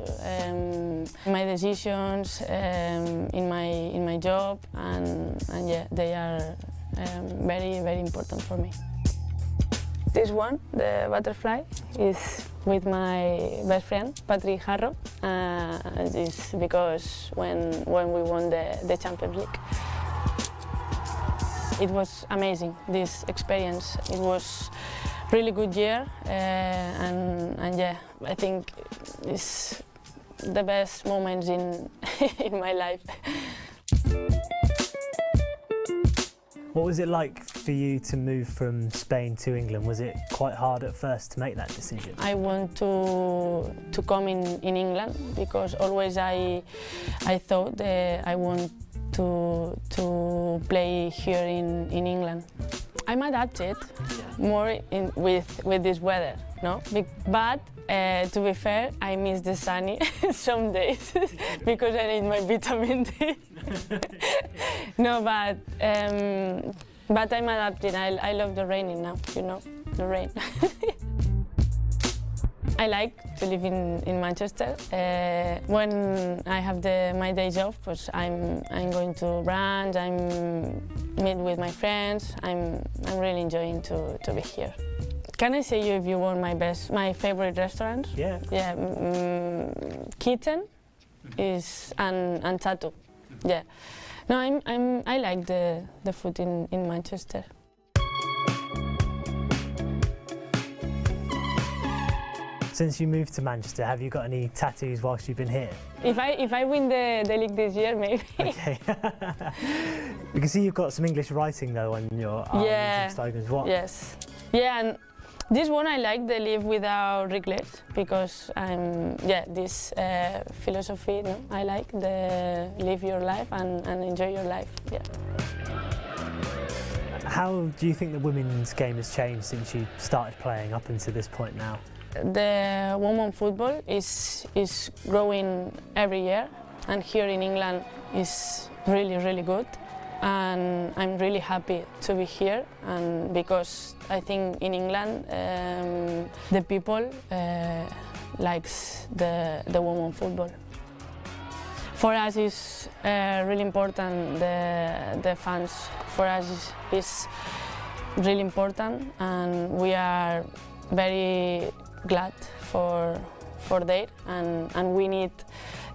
my decisions in my job, and they are very important for me. This one, the butterfly, is with my best friend Patrick Harrow. It's because when we won the Champions League. It was amazing, this experience. It was really good year, and I think it's the best moments in in my life. What was it like for you to move from Spain to England? Was it quite hard at first to make that decision? I want to come in England because always I thought that I want to play here in England. I'm adapted more with this weather, no? But to be fair, I miss the sunny some days because I need my vitamin D. No, but I'm adapted. I love the raining now, you know, the rain. I like to live in Manchester. When I have my days off, I'm going to brunch, I'm meet with my friends. I'm really enjoying to be here. Can I say you if you want my favorite restaurant? Yeah. Yeah, Kitten is and Tattoo. Yeah. No, I like the food in Manchester. Since you moved to Manchester, have you got any tattoos whilst you've been here? If I win the league this year, maybe. Okay. We can see you've got some English writing though on your arms and slogans. What? Yes. Yeah, and this one I like, the live without regrets, because this philosophy, no? I like the live your life and enjoy your life. Yeah. How do you think the women's game has changed since you started playing up until this point now? The women's football is growing every year, and here in England is really good. And I'm really happy to be here, and because I think in England the people likes the women's football. For us it's really important, the fans. For us is really important, and we are very glad for that, and we need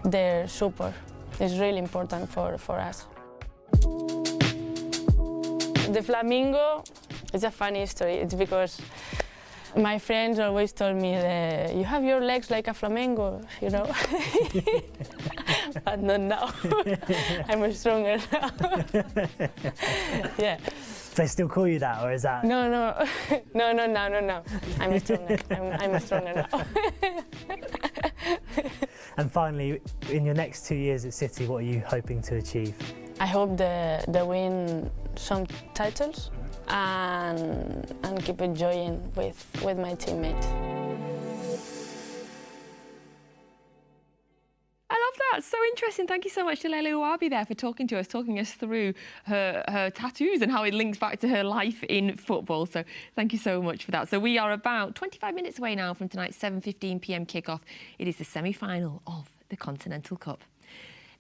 their support. It's really important for us. The flamingo is a funny story. It's because my friends always told me that you have your legs like a flamenco, you know. But not now. I'm stronger now. Yeah. They still call you that, or is that? No. I'm stronger. I'm stronger now. And finally, in your next 2 years at City, what are you hoping to achieve? I hope they win some titles, and keep enjoying with my teammates. I love that. So interesting. Thank you so much to Laia Aleixandri there for talking us through her tattoos and how it links back to her life in football. So thank you so much for that. So we are about 25 minutes away now from tonight's 7:15 p.m. kickoff. It is the semi-final of the Continental Cup.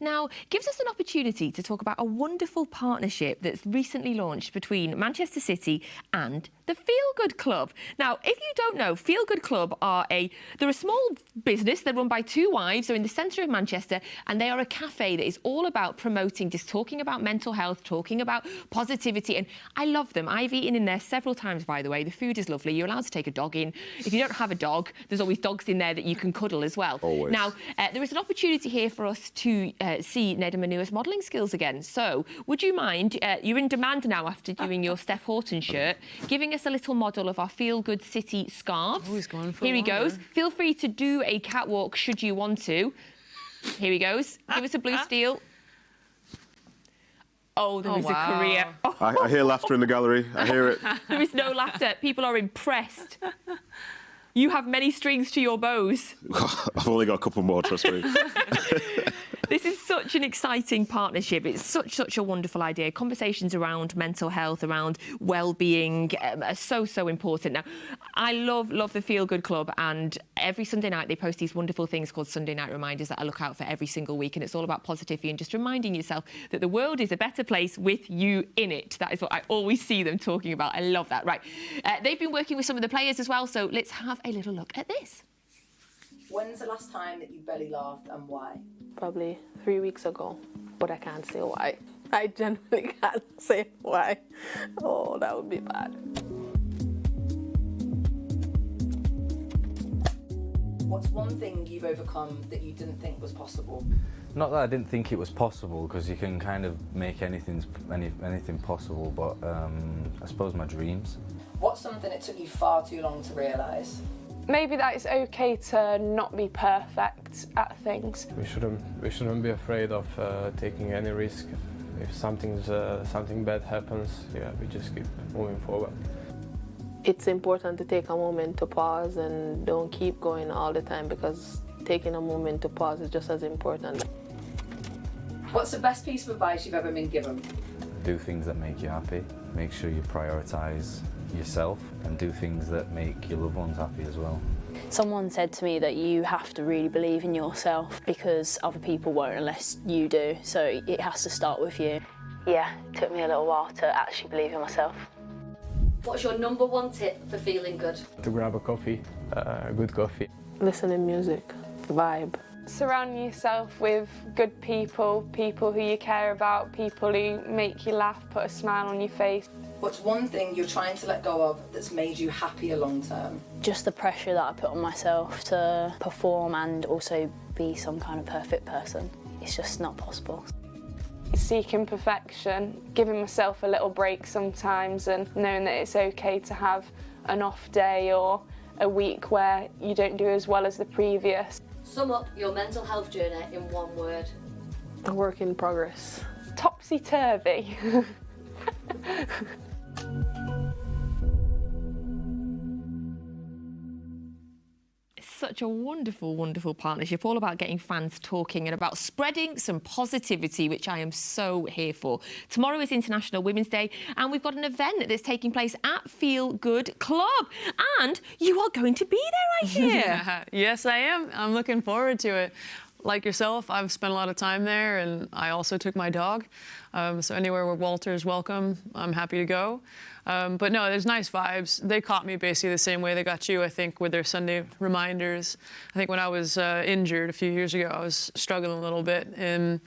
Now, gives us an opportunity to talk about a wonderful partnership that's recently launched between Manchester City and the Feel Good Club. Now, if you don't know, Feel Good Club they're a small business. They're run by two wives. They're in the centre of Manchester, and they are a cafe that is all about promoting, just talking about mental health, talking about positivity, and I love them. I've eaten in there several times, by the way. The food is lovely. You're allowed to take a dog in. If you don't have a dog, there's always dogs in there that you can cuddle as well. Always. Now, there is an opportunity here for us to see Ned and Manua's modelling skills again. So, would you mind, you're in demand now after doing your Steph Horton shirt, giving us a little model of our Feel Good City scarves. Oh, he's going for Here he longer. goes. Feel free to do a catwalk should you want to. Here he goes. Give us a blue steel. Oh, there is a career. Oh. I hear laughter in the gallery. I hear it. There is no laughter. People are impressed. You have many strings to your bows. I've only got a couple more, trust me. This is such an exciting partnership. It's such a wonderful idea. Conversations around mental health, around well-being are so important. Now, I love the Feel Good Club, and every Sunday night they post these wonderful things called Sunday Night Reminders that I look out for every single week, and it's all about positivity and just reminding yourself that the world is a better place with you in it. That is what I always see them talking about. I love that. Right. They've been working with some of the players as well, so let's have a little look at this. When's the last time that you belly laughed and why? Probably 3 weeks ago, but I can't say why. I genuinely can't say why. Oh, that would be bad. What's one thing you've overcome that you didn't think was possible? Not that I didn't think it was possible, because you can kind of make anything possible, but I suppose my dreams. What's something it took you far too long to realise? Maybe that it's okay to not be perfect at things. We shouldn't be afraid of taking any risk. If something bad happens, yeah, we just keep moving forward. It's important to take a moment to pause and don't keep going all the time, because taking a moment to pause is just as important. What's the best piece of advice you've ever been given? Do things that make you happy. Make sure you prioritise yourself and do things that make your loved ones happy as well. Someone said to me that you have to really believe in yourself, because other people won't unless you do, so it has to start with you. Yeah, it took me a little while to actually believe in myself. What's your number one tip for feeling good? To grab a coffee, good coffee. Listening music, vibe. Surrounding yourself with good people, people who you care about, people who make you laugh, put a smile on your face. What's one thing you're trying to let go of that's made you happier long term? Just the pressure that I put on myself to perform and also be some kind of perfect person. It's just not possible. Seeking perfection, giving myself a little break sometimes, and knowing that it's okay to have an off day or a week where you don't do as well as the previous. Sum up your mental health journey in one word. A work in progress. Topsy-turvy. Such a wonderful partnership, all about getting fans talking and about spreading some positivity, which I am so here for. Tomorrow is International Women's Day, and we've got an event that's taking place at Feel Good Club, and you are going to be there, I hear. Yes, I am. I'm looking forward to it. Like yourself, I've spent a lot of time there, and I also took my dog. So anywhere where Walter is welcome, I'm happy to go. But no, there's nice vibes. They caught me basically the same way they got you, I think, with their Sunday reminders. I think when I was injured a few years ago, I was struggling a little bit in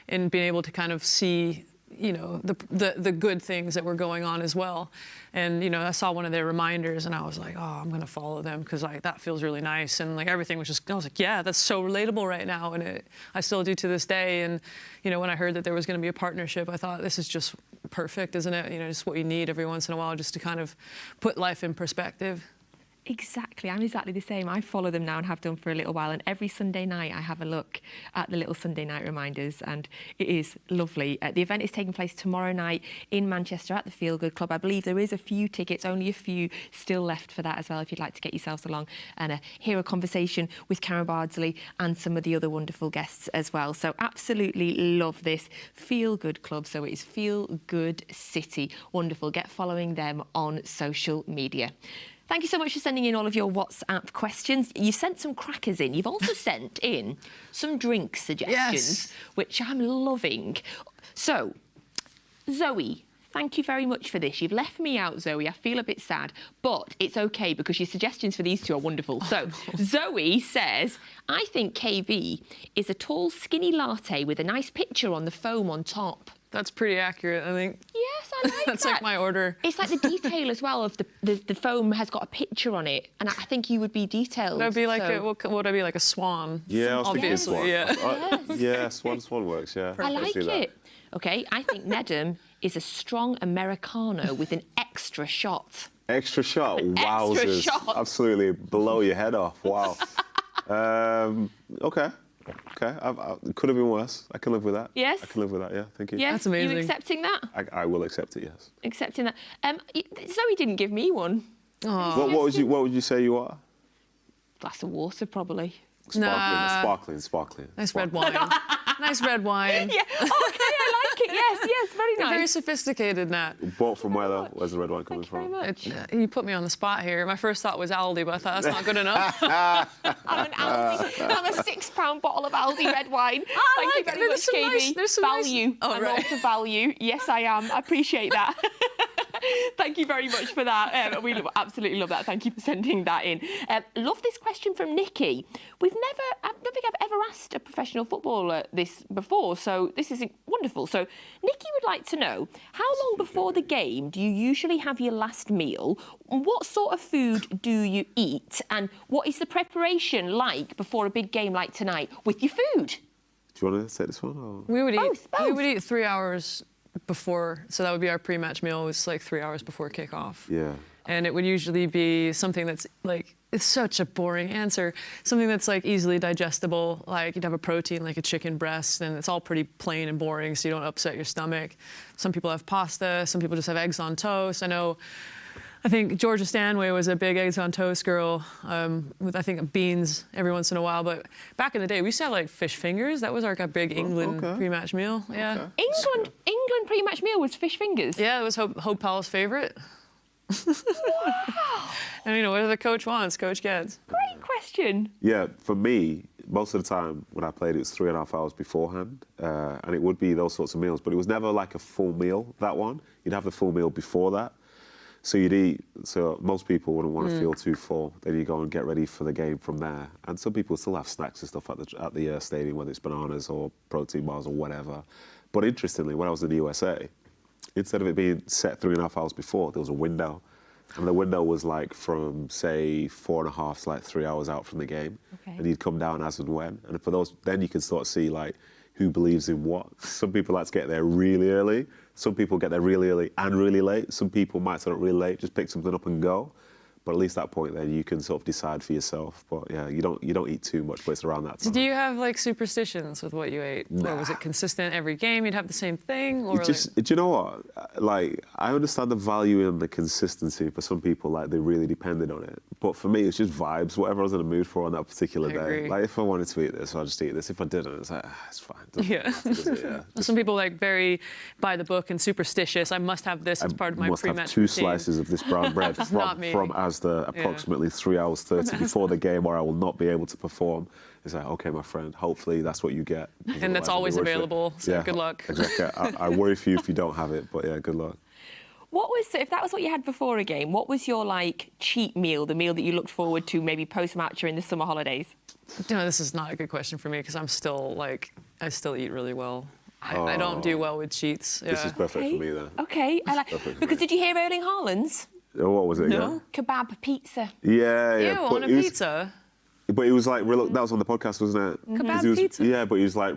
being able to kind of see, you know, the good things that were going on as well. And, you know, I saw one of their reminders and I was like, oh, I'm going to follow them because that feels really nice. And like everything was just, I was like, yeah, that's so relatable right now. And I still do to this day. And, you know, when I heard that there was going to be a partnership, I thought this is just perfect, isn't it? You know, just what you need every once in a while just to kind of put life in perspective. Exactly. I'm exactly the same. I follow them now and have done for a little while. And every Sunday night, I have a look at the little Sunday night reminders, and it is lovely. The event is taking place tomorrow night in Manchester at the Feel Good Club. I believe there is a few tickets, only a few still left for that as well, if you'd like to get yourselves along and hear a conversation with Karen Bardsley and some of the other wonderful guests as well. So absolutely love this Feel Good Club. So it is Feel Good City. Wonderful. Get following them on social media. Thank you so much for sending in all of your WhatsApp questions. You sent some crackers in. You've also sent in some drink suggestions, which I'm loving. So, Zoe, thank you very much for this. You've left me out, Zoe. I feel a bit sad, but it's okay because your suggestions for these two are wonderful. So, Zoe says, I think KB is a tall, skinny latte with a nice picture on the foam on top. That's pretty accurate, I think. Yes, I like That's that. like my order. It's like the detail as well of the foam has got a picture on it, and I think you would be detailed. Would I be like so. what would I be, like a swan? Yeah, I was thinking swan. Obviously, Yeah, swan works, yeah. I like it. Okay, I think Nedum is a strong Americano with an extra shot. Extra shot? Wowzers. Extra shot. Absolutely blow your head off. Wow. Okay. It could have been worse. I can live with that. Yes? I can live with that, yeah. Thank you. Yes, that's amazing. You accepting that? I will accept it, yes. Accepting that. Zoe didn't give me one. What would you say you are? Glass of water, probably. Sparkling. Nice red wine. Nice red wine. Yeah, okay, I like it. Yes, very nice. Very sophisticated, Nat. Bought from where, though? Where's the red wine coming from? You put me on the spot here. My first thought was Aldi, but I thought that's not good enough. I'm an Aldi. I'm a £6 bottle of Aldi red wine. Thank you very much, KB. There's some value. Nice... Oh, I'm right. all for value. Yes, I am. I appreciate that. Thank you very much for that. We absolutely love that. Thank you for sending that in. Love this question from Nikki. I don't think I've ever asked a professional footballer this before, so this is wonderful. So Nikki would like to know, how long before the game do you usually have your last meal? What sort of food do you eat? And what is the preparation like before a big game like tonight with your food? Do you want to say this one? Or? We would both. eat 3 hours before, so that would be our pre-match meal. It was like 3 hours before kickoff. Yeah. And it would usually be something that's like, it's such a boring answer, something that's like easily digestible, like you'd have a protein like a chicken breast, and it's all pretty plain and boring so you don't upset your stomach. Some people have pasta, some people just have eggs on toast. I think Georgia Stanway was a big eggs on toast girl with, I think, beans every once in a while. But back in the day, we used to have like fish fingers. That was our big England pre-match meal. Yeah. England pre-match meal was fish fingers? Yeah, it was Hope Powell's favourite. Wow. And whatever the coach wants, coach gets. Great question. Yeah, for me, most of the time when I played, it was 3.5 hours beforehand, and it would be those sorts of meals. But it was never like a full meal, that one. You'd have the full meal before that. So you'd eat, so most people wouldn't want to feel too full. Then you go and get ready for the game from there. And some people still have snacks and stuff at the stadium, whether it's bananas or protein bars or whatever. But interestingly, when I was in the USA, instead of it being set 3.5 hours before, there was a window. And the window was like from, say, 4.5 to like 3 hours out from the game. Okay. And you'd come down as and when. And for those, then you can sort of see like who believes in what. Some people like to get there really early. Some people get there really early and really late. Some people might start really late, just pick something up and go. But at least at that point, then you can sort of decide for yourself. But yeah, you don't eat too much, but it's around that time. Do you have like superstitions with what you ate, or was it consistent every game? You'd have the same thing, or do you know what? Like, I understand the value in the consistency. For some people, like they really depended on it. But for me, it's just vibes. Whatever I was in the mood for on that particular day. Agree. Like, if I wanted to eat this, I'll just eat this. If I didn't, it's like it's fine. Yeah. Some people like very by the book and superstitious. I must have this as part of my pre-match routine. Must have 2 slices of this brown bread from as the approximately 3 hours 30 before the game, or I will not be able to perform. It's like, okay, my friend, hopefully that's what you get. And that's always available, so good luck. Exactly. I worry for you if you don't have it, but yeah, good luck. If that was what you had before a game, what was your like cheat meal, the meal that you looked forward to maybe post-match or in the summer holidays? This is not a good question for me because I still eat really well. I don't do well with cheats. This is perfect for me then. Okay, because did you hear Erling Haaland's? What was it? No. Kebab pizza. Yeah. Ew, on a pizza? But it was like, that was on the podcast, wasn't it? Kebab pizza? Yeah, but he was like,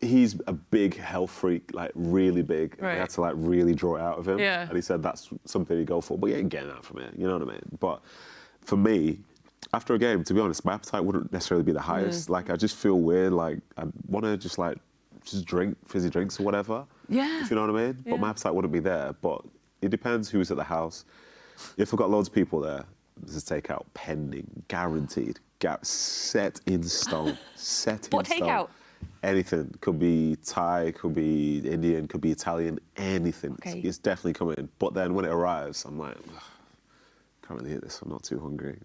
he's a big health freak, like really big. Right. They had to like really draw it out of him. Yeah. And he said that's something he'd go for. But you ain't getting that from it, you know what I mean? But for me, after a game, to be honest, my appetite wouldn't necessarily be the highest. Like, I just feel weird. Like, I want to just drink fizzy drinks or whatever. Yeah. If you know what I mean? Yeah. But my appetite wouldn't be there. But it depends who's at the house. If we've got loads of people there, there's a takeout pending, guaranteed, set in stone, set in stone. What takeout? Anything. Could be Thai, could be Indian, could be Italian, anything. Okay. It's definitely coming. But then when it arrives, I'm like, can't really eat this, I'm not too hungry.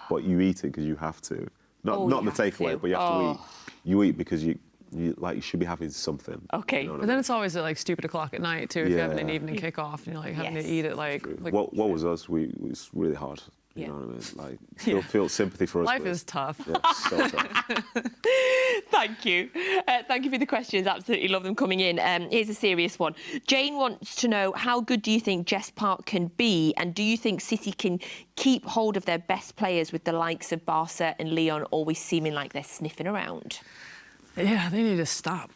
But you eat it because you have to. Not the takeaway, but you have to eat. You eat because you should be having something. Okay. You know But then it's always at like stupid o'clock at night too, if you're having an Yeah. evening kickoff and you're like having Yes. to eat it like what was us? It's really hard. You know what I mean? Like, feel sympathy for us. life please. is tough. Yeah, so tough. Thank you. Thank you for the questions. Absolutely love them coming in. Here's a serious one. Jane wants to know, how good do you think Jess Park can be? And do you think City can keep hold of their best players with the likes of Barca and Leon always seeming like they're sniffing around? Yeah, they need to stop.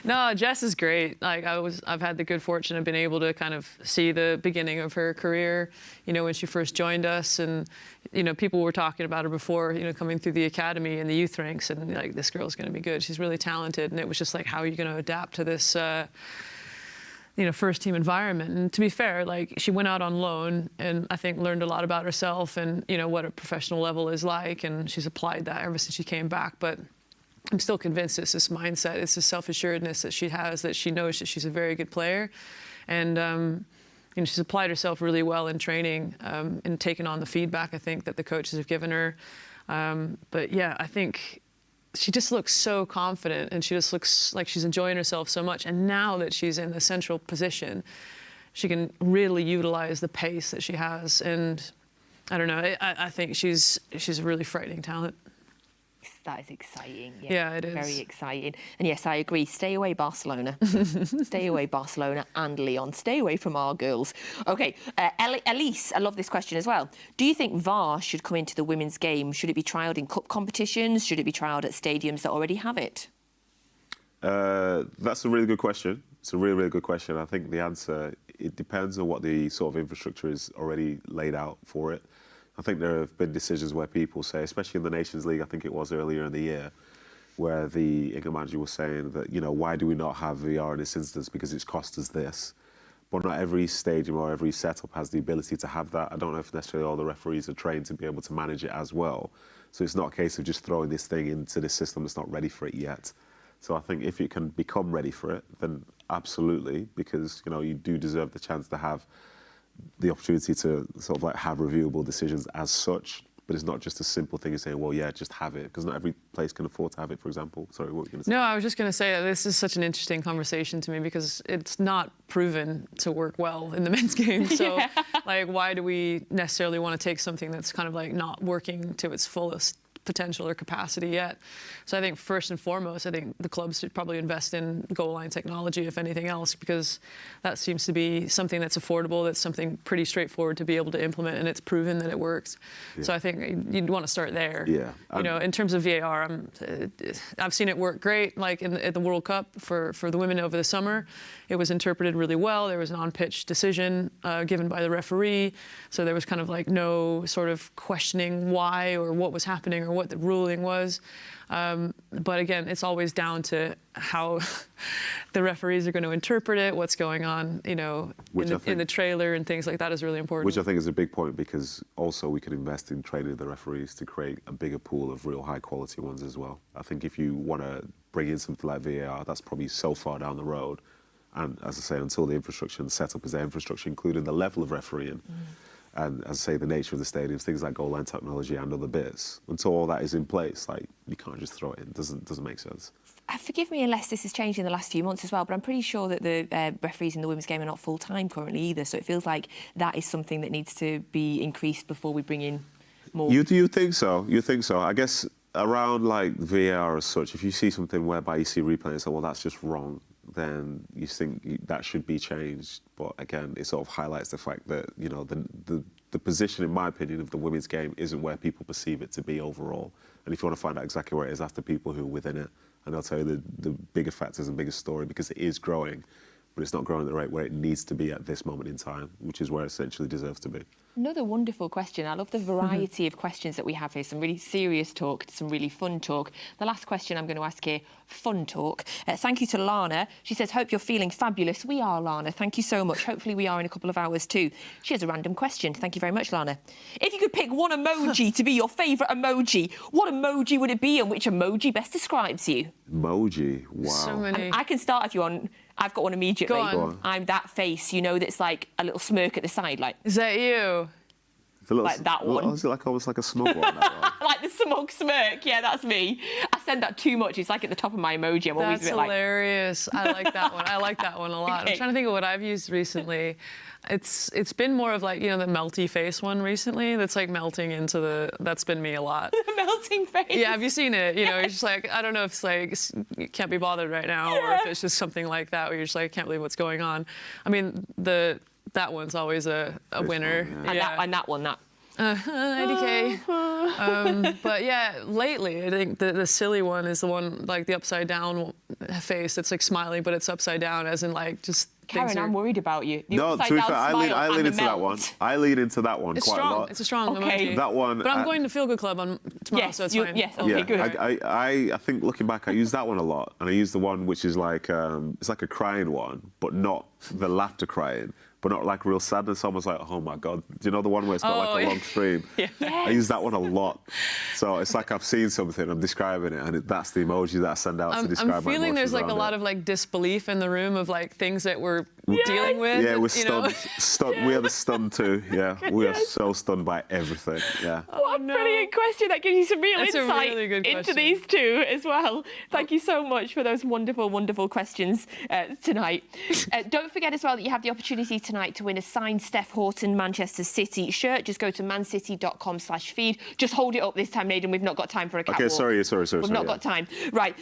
No, Jess is great. Like I've had the good fortune of being able to kind of see the beginning of her career, you know, when she first joined us, and you know, people were talking about her before, you know, coming through the academy and the youth ranks, and like, this girl's going to be good. She's really talented, and it was just like, how are you going to adapt to this? You know, first team environment. And to be fair, like, she went out on loan and I think learned a lot about herself and, you know, what a professional level is like. And she's applied that ever since she came back. But I'm still convinced it's this mindset, it's this self-assuredness that she has, that she knows that she's a very good player. And, you know, she's applied herself really well in training and taken on the feedback, I think, that the coaches have given her. But yeah, I think she just looks so confident and she just looks like she's enjoying herself so much. And now that she's in the central position, she can really utilize the pace that she has. And I don't know, I think she's a really frightening talent. That is exciting. Yeah, it is. Very exciting. And yes, I agree. Stay away, Barcelona. Stay away, Barcelona and Leon. Stay away from our girls. OK, Elise, I love this question as well. Do you think VAR should come into the women's game? Should it be trialled in cup competitions? Should it be trialled at stadiums that already have it? That's a really good question. It's a really, really good question. I think the answer, it depends on what the sort of infrastructure is already laid out for it. I think there have been decisions where people say, especially in the Nations League, I think it was earlier in the year, where the England manager was saying that, you know, why do we not have VR in this instance? Because it's cost us this. But not every stadium or every setup has the ability to have that. I don't know if necessarily all the referees are trained to be able to manage it as well. So it's not a case of just throwing this thing into this system that's not ready for it yet. So I think if it can become ready for it, then absolutely, because, you know, you do deserve the chance to have the opportunity to sort of like have reviewable decisions as such, but it's not just a simple thing of saying, well, yeah, just have it, because not every place can afford to have it, for example. Sorry, what were you going to say? No, I was just going to say that this is such an interesting conversation to me because it's not proven to work well in the men's game. So, like, why do we necessarily want to take something that's kind of like not working to its fullest potential or capacity yet? So I think first and foremost, I think the clubs should probably invest in goal line technology, if anything else, because that seems to be something that's affordable, that's something pretty straightforward to be able to implement, and it's proven that it works. Yeah. So I think you'd want to start there. Yeah. You know, in terms of VAR, I've seen it work great, like at the World Cup for the women over the summer. It was interpreted really well. There was an on-pitch decision given by the referee, so there was kind of like no sort of questioning why or what was happening or what the ruling was. But again, it's always down to how the referees are going to interpret it, what's going on, you know, in the trailer and things like that is really important. Which I think is a big point, because also we can invest in training the referees to create a bigger pool of real high quality ones as well. I think if you want to bring in something like VAR, that's probably so far down the road. And as I say, until the infrastructure and setup is there, infrastructure including the level of refereeing, and as I say, the nature of the stadiums, things like goal line technology and other bits, until all that is in place, like, you can't just throw it in. It doesn't make sense. Forgive me unless this has changed in the last few months as well, but I'm pretty sure that the referees in the women's game are not full-time currently either, so it feels like that is something that needs to be increased before we bring in more. You think so? You think so? I guess around, like, VAR as such, if you see something whereby you see replay and say, well, that's just wrong, then you think that should be changed. But again, it sort of highlights the fact that, you know, the position, in my opinion, of the women's game isn't where people perceive it to be overall. And if you want to find out exactly where it is, ask the people who are within it, and they'll tell you the bigger factors and bigger story, because it is growing, but it's not growing at the rate where it needs to be at this moment in time, which is where it essentially deserves to be. Another wonderful question. I love the variety of questions that we have here. Some really serious talk, some really fun talk. The last question I'm going to ask here, fun talk. Thank you to Lana. She says, hope you're feeling fabulous. We are, Lana. Thank you so much. Hopefully we are in a couple of hours too. She has a random question. Thank you very much, Lana. If you could pick one emoji to be your favourite emoji, what emoji would it be and which emoji best describes you? Emoji? Wow. So many. I can start if you want. I've got one immediately. Go on. I'm that face, you know, that's like a little smirk at the side, like. Is that you? Like that one. Is it like almost like a smug one? That one? Like the smug smirk. Yeah, that's me. I send that too much. It's like at the top of my emoji. I'm always a bit hilarious. I like that one. I like that one a lot. Okay. I'm trying to think of what I've used recently. It's been more of like, you know, the melty face one recently. That's like melting into the. That's been me a lot. The melting face. Yeah, have you seen it? You know, you're just like, I don't know if it's like you can't be bothered right now, or if it's just something like that where you're just like, I can't believe what's going on. I mean, that one's always a winner. Fun, yeah. And that one. IDK. But yeah, lately I think the silly one is the one like the upside down face. It's like smiling, but it's upside down, as in like just. Karen, I'm worried about you. No, to be fair, I lean into that one. I lean into that one it's quite strong. a lot. It's a strong emoji. That one. But I'm going to Feel Good Club on tomorrow, so it's fine. Yes, okay, good. I think looking back, I use that one a lot, and I use the one which is like it's like a crying one, but not the laughter crying. But not like real sadness, almost like, oh my God. Do you know the one where it's got like a long stream? Yes. I use that one a lot. So it's like I've seen something, I'm describing it, and that's the emoji that I send out to describe my emotions. I'm feeling there's like a lot of like disbelief in the room of like things that we're dealing with. Yeah, we're stunned. We are the stunned too. Yeah, we are so stunned by everything. Yeah. What a brilliant question. That gives you some real That's insight a really good into question. these two as well. Thank you so much for those wonderful, wonderful questions tonight. Don't forget as well that you have the opportunity tonight to win a signed Steph Houghton Manchester City shirt. Just go to mancity.com/feed. Just hold it up this time, Nathan. We've not got time for a catwalk. Okay, sorry. We've not got time. Right.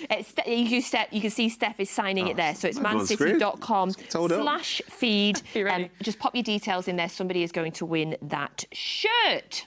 You can see Steph is signing it there. So it's mancity.com/feed. Just pop your details in there. Somebody is going to win that shirt.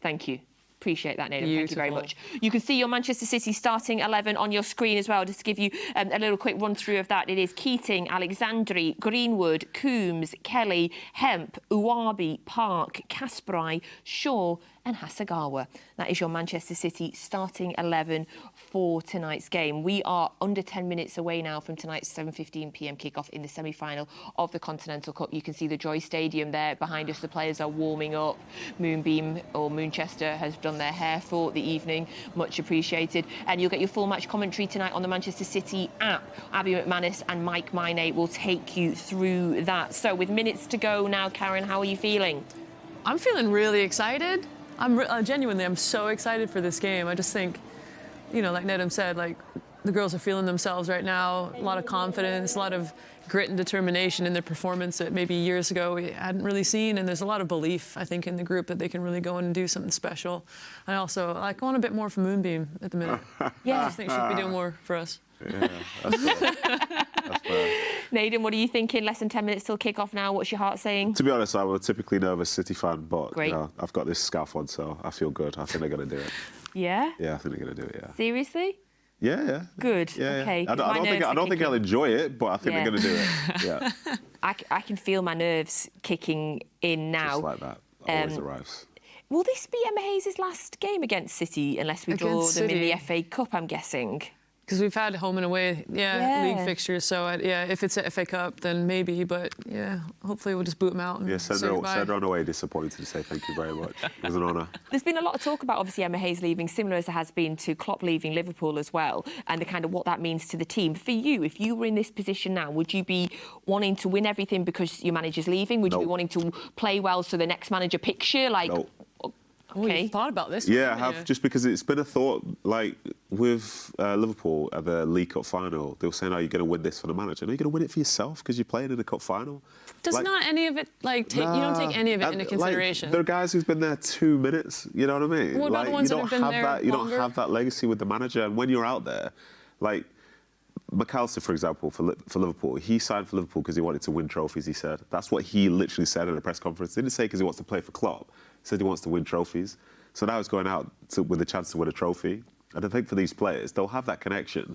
Thank you. Appreciate that, Nathan. Thank you very much. You can see your Manchester City starting 11 on your screen as well. Just to give you a little quick run through of that. It is Keating, Alexandri, Greenwood, Coombs, Kelly, Hemp, Uwabi, Park, Kasperai, Shaw and Hasegawa. That is your Manchester City starting 11 for tonight's game. We are under 10 minutes away now from tonight's 7:15 p.m. kickoff in the semi-final of the Continental Cup. You can see the Joy Stadium there behind us. The players are warming up. Moonbeam or Moonchester has done their hair for the evening. Much appreciated. And you'll get your full match commentary tonight on the Manchester City app. Abby McManus and Mike Minay will take you through that. So with minutes to go now, Karen, how are you feeling? I'm feeling really excited. I'm so excited for this game. I just think, you know, like Nedum said, like the girls are feeling themselves right now. A lot of confidence, a lot of grit and determination in their performance that maybe years ago we hadn't really seen. And there's a lot of belief, I think, in the group that they can really go in and do something special. And also, I want a bit more from Moonbeam at the minute. Yeah, I just think she'd be doing more for us. Yeah, that's fair. Nathan, what are you thinking? Less than 10 minutes till kick-off now. What's your heart saying? To be honest, I'm a typically nervous City fan, but Great. you know, I've got this scarf on, so I feel good. I think they're going to do it. Yeah? Yeah, I think they're going to do it, yeah. Seriously? Yeah. Good. Yeah, okay. I don't think I'll enjoy it, but I think they're going to do it. Yeah. I can feel my nerves kicking in now. Just like that. Always arrives. Will this be Emma Hayes' last game against City unless we draw them in the FA Cup, I'm guessing? Because we've had home and away, league fixtures. So, if it's a FA Cup, then maybe. But, hopefully we'll just boot them out and send her on away disappointed to say thank you very much. It was an honour. There's been a lot of talk about, obviously, Emma Hayes leaving, similar as there has been to Klopp leaving Liverpool as well, and the kind of what that means to the team. For you, if you were in this position now, would you be wanting to win everything because your manager's leaving? Would you be wanting to play well so the next manager picks you? Like, okay. You've thought about this. Yeah, I have, just because it's been a thought, like, with Liverpool at the League Cup final, they were saying, you're going to win this for the manager. No, you're going to win it for yourself because you're playing in a cup final. Does not any of it, you don't take any of it into consideration? There are guys who's been there 2 minutes, you know what I mean? What about the ones that have been there longer? You don't have that legacy with the manager, and when you're out there, like, McAllister, for example, for Liverpool, he signed for Liverpool because he wanted to win trophies, he said. That's what he literally said in a press conference. He didn't say because he wants to play for Klopp. He said he wants to win trophies. So now he's going out with a chance to win a trophy. And I think for these players, they'll have that connection.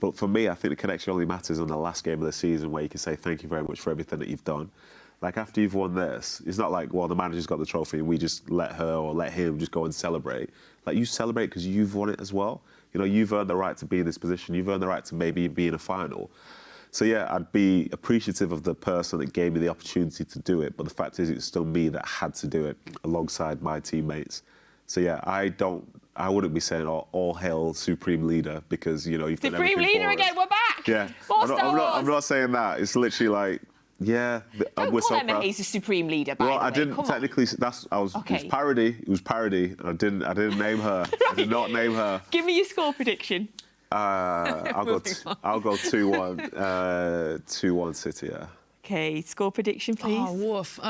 But for me, I think the connection only matters on the last game of the season where you can say thank you very much for everything that you've done. Like, after you've won this, it's not like, well, the manager's got the trophy and we just let her or let him just go and celebrate. Like, you celebrate because you've won it as well. You know, you've earned the right to be in this position. You've earned the right to maybe be in a final. So, yeah, I'd be appreciative of the person that gave me the opportunity to do it. But the fact is, it's still me that had to do it alongside my teammates. So, yeah, I wouldn't be saying all hail Supreme Leader because, you know, you've done Supreme everything Leader for again, us. we're back! Yeah, I'm not saying that. It's literally like, yeah, Don't we're call so Emma proud. Hayes a Supreme Leader, by Well, the way. I didn't Come technically. It was parody. It was parody. I didn't name her. I did not name her. Give me your score prediction. I'll go 2-1. 2-1 City. Yeah. Okay, score prediction, please. Oh, woof.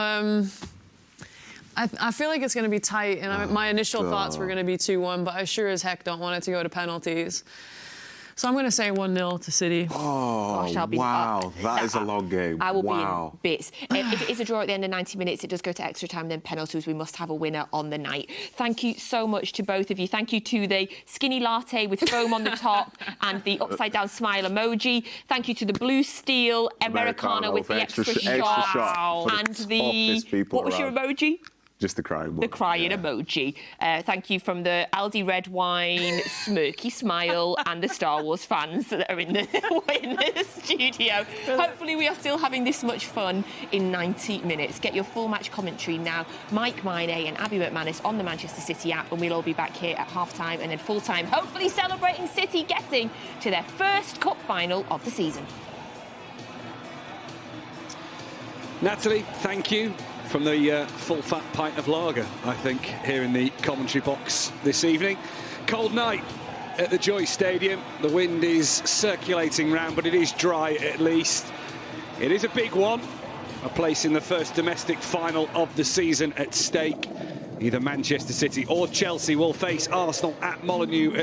I feel like it's going to be tight, and my initial thoughts were going to be 2-1, but I sure as heck don't want it to go to penalties. So I'm going to say 1-0 to City. Oh, Gosh, I'll be, wow. That is a long game. I will be wow. in bits. If it is a draw at the end of 90 minutes, it does go to extra time, then penalties. We must have a winner on the night. Thank you so much to both of you. Thank you to the skinny latte with foam on the top and the upside-down smile emoji. Thank you to the blue steel Americano with the extra shot. And the... What was your emoji? Just the crying one. The crying emoji. Thank you from the Aldi red wine, smirky smile, and the Star Wars fans that are in the studio. Hopefully we are still having this much fun in 90 minutes. Get your full match commentary now. Mike Mine and Abby McManus on the Manchester City app, and we'll all be back here at half-time and then full-time, hopefully celebrating City getting to their first cup final of the season. Natalie, thank you. From the full fat pint of lager, I think, here in the commentary box this evening. Cold night at the Joy Stadium. The wind is circulating round, but it is dry at least. It is a big one. A place in the first domestic final of the season at stake. Either Manchester City or Chelsea will face Arsenal at Molineux at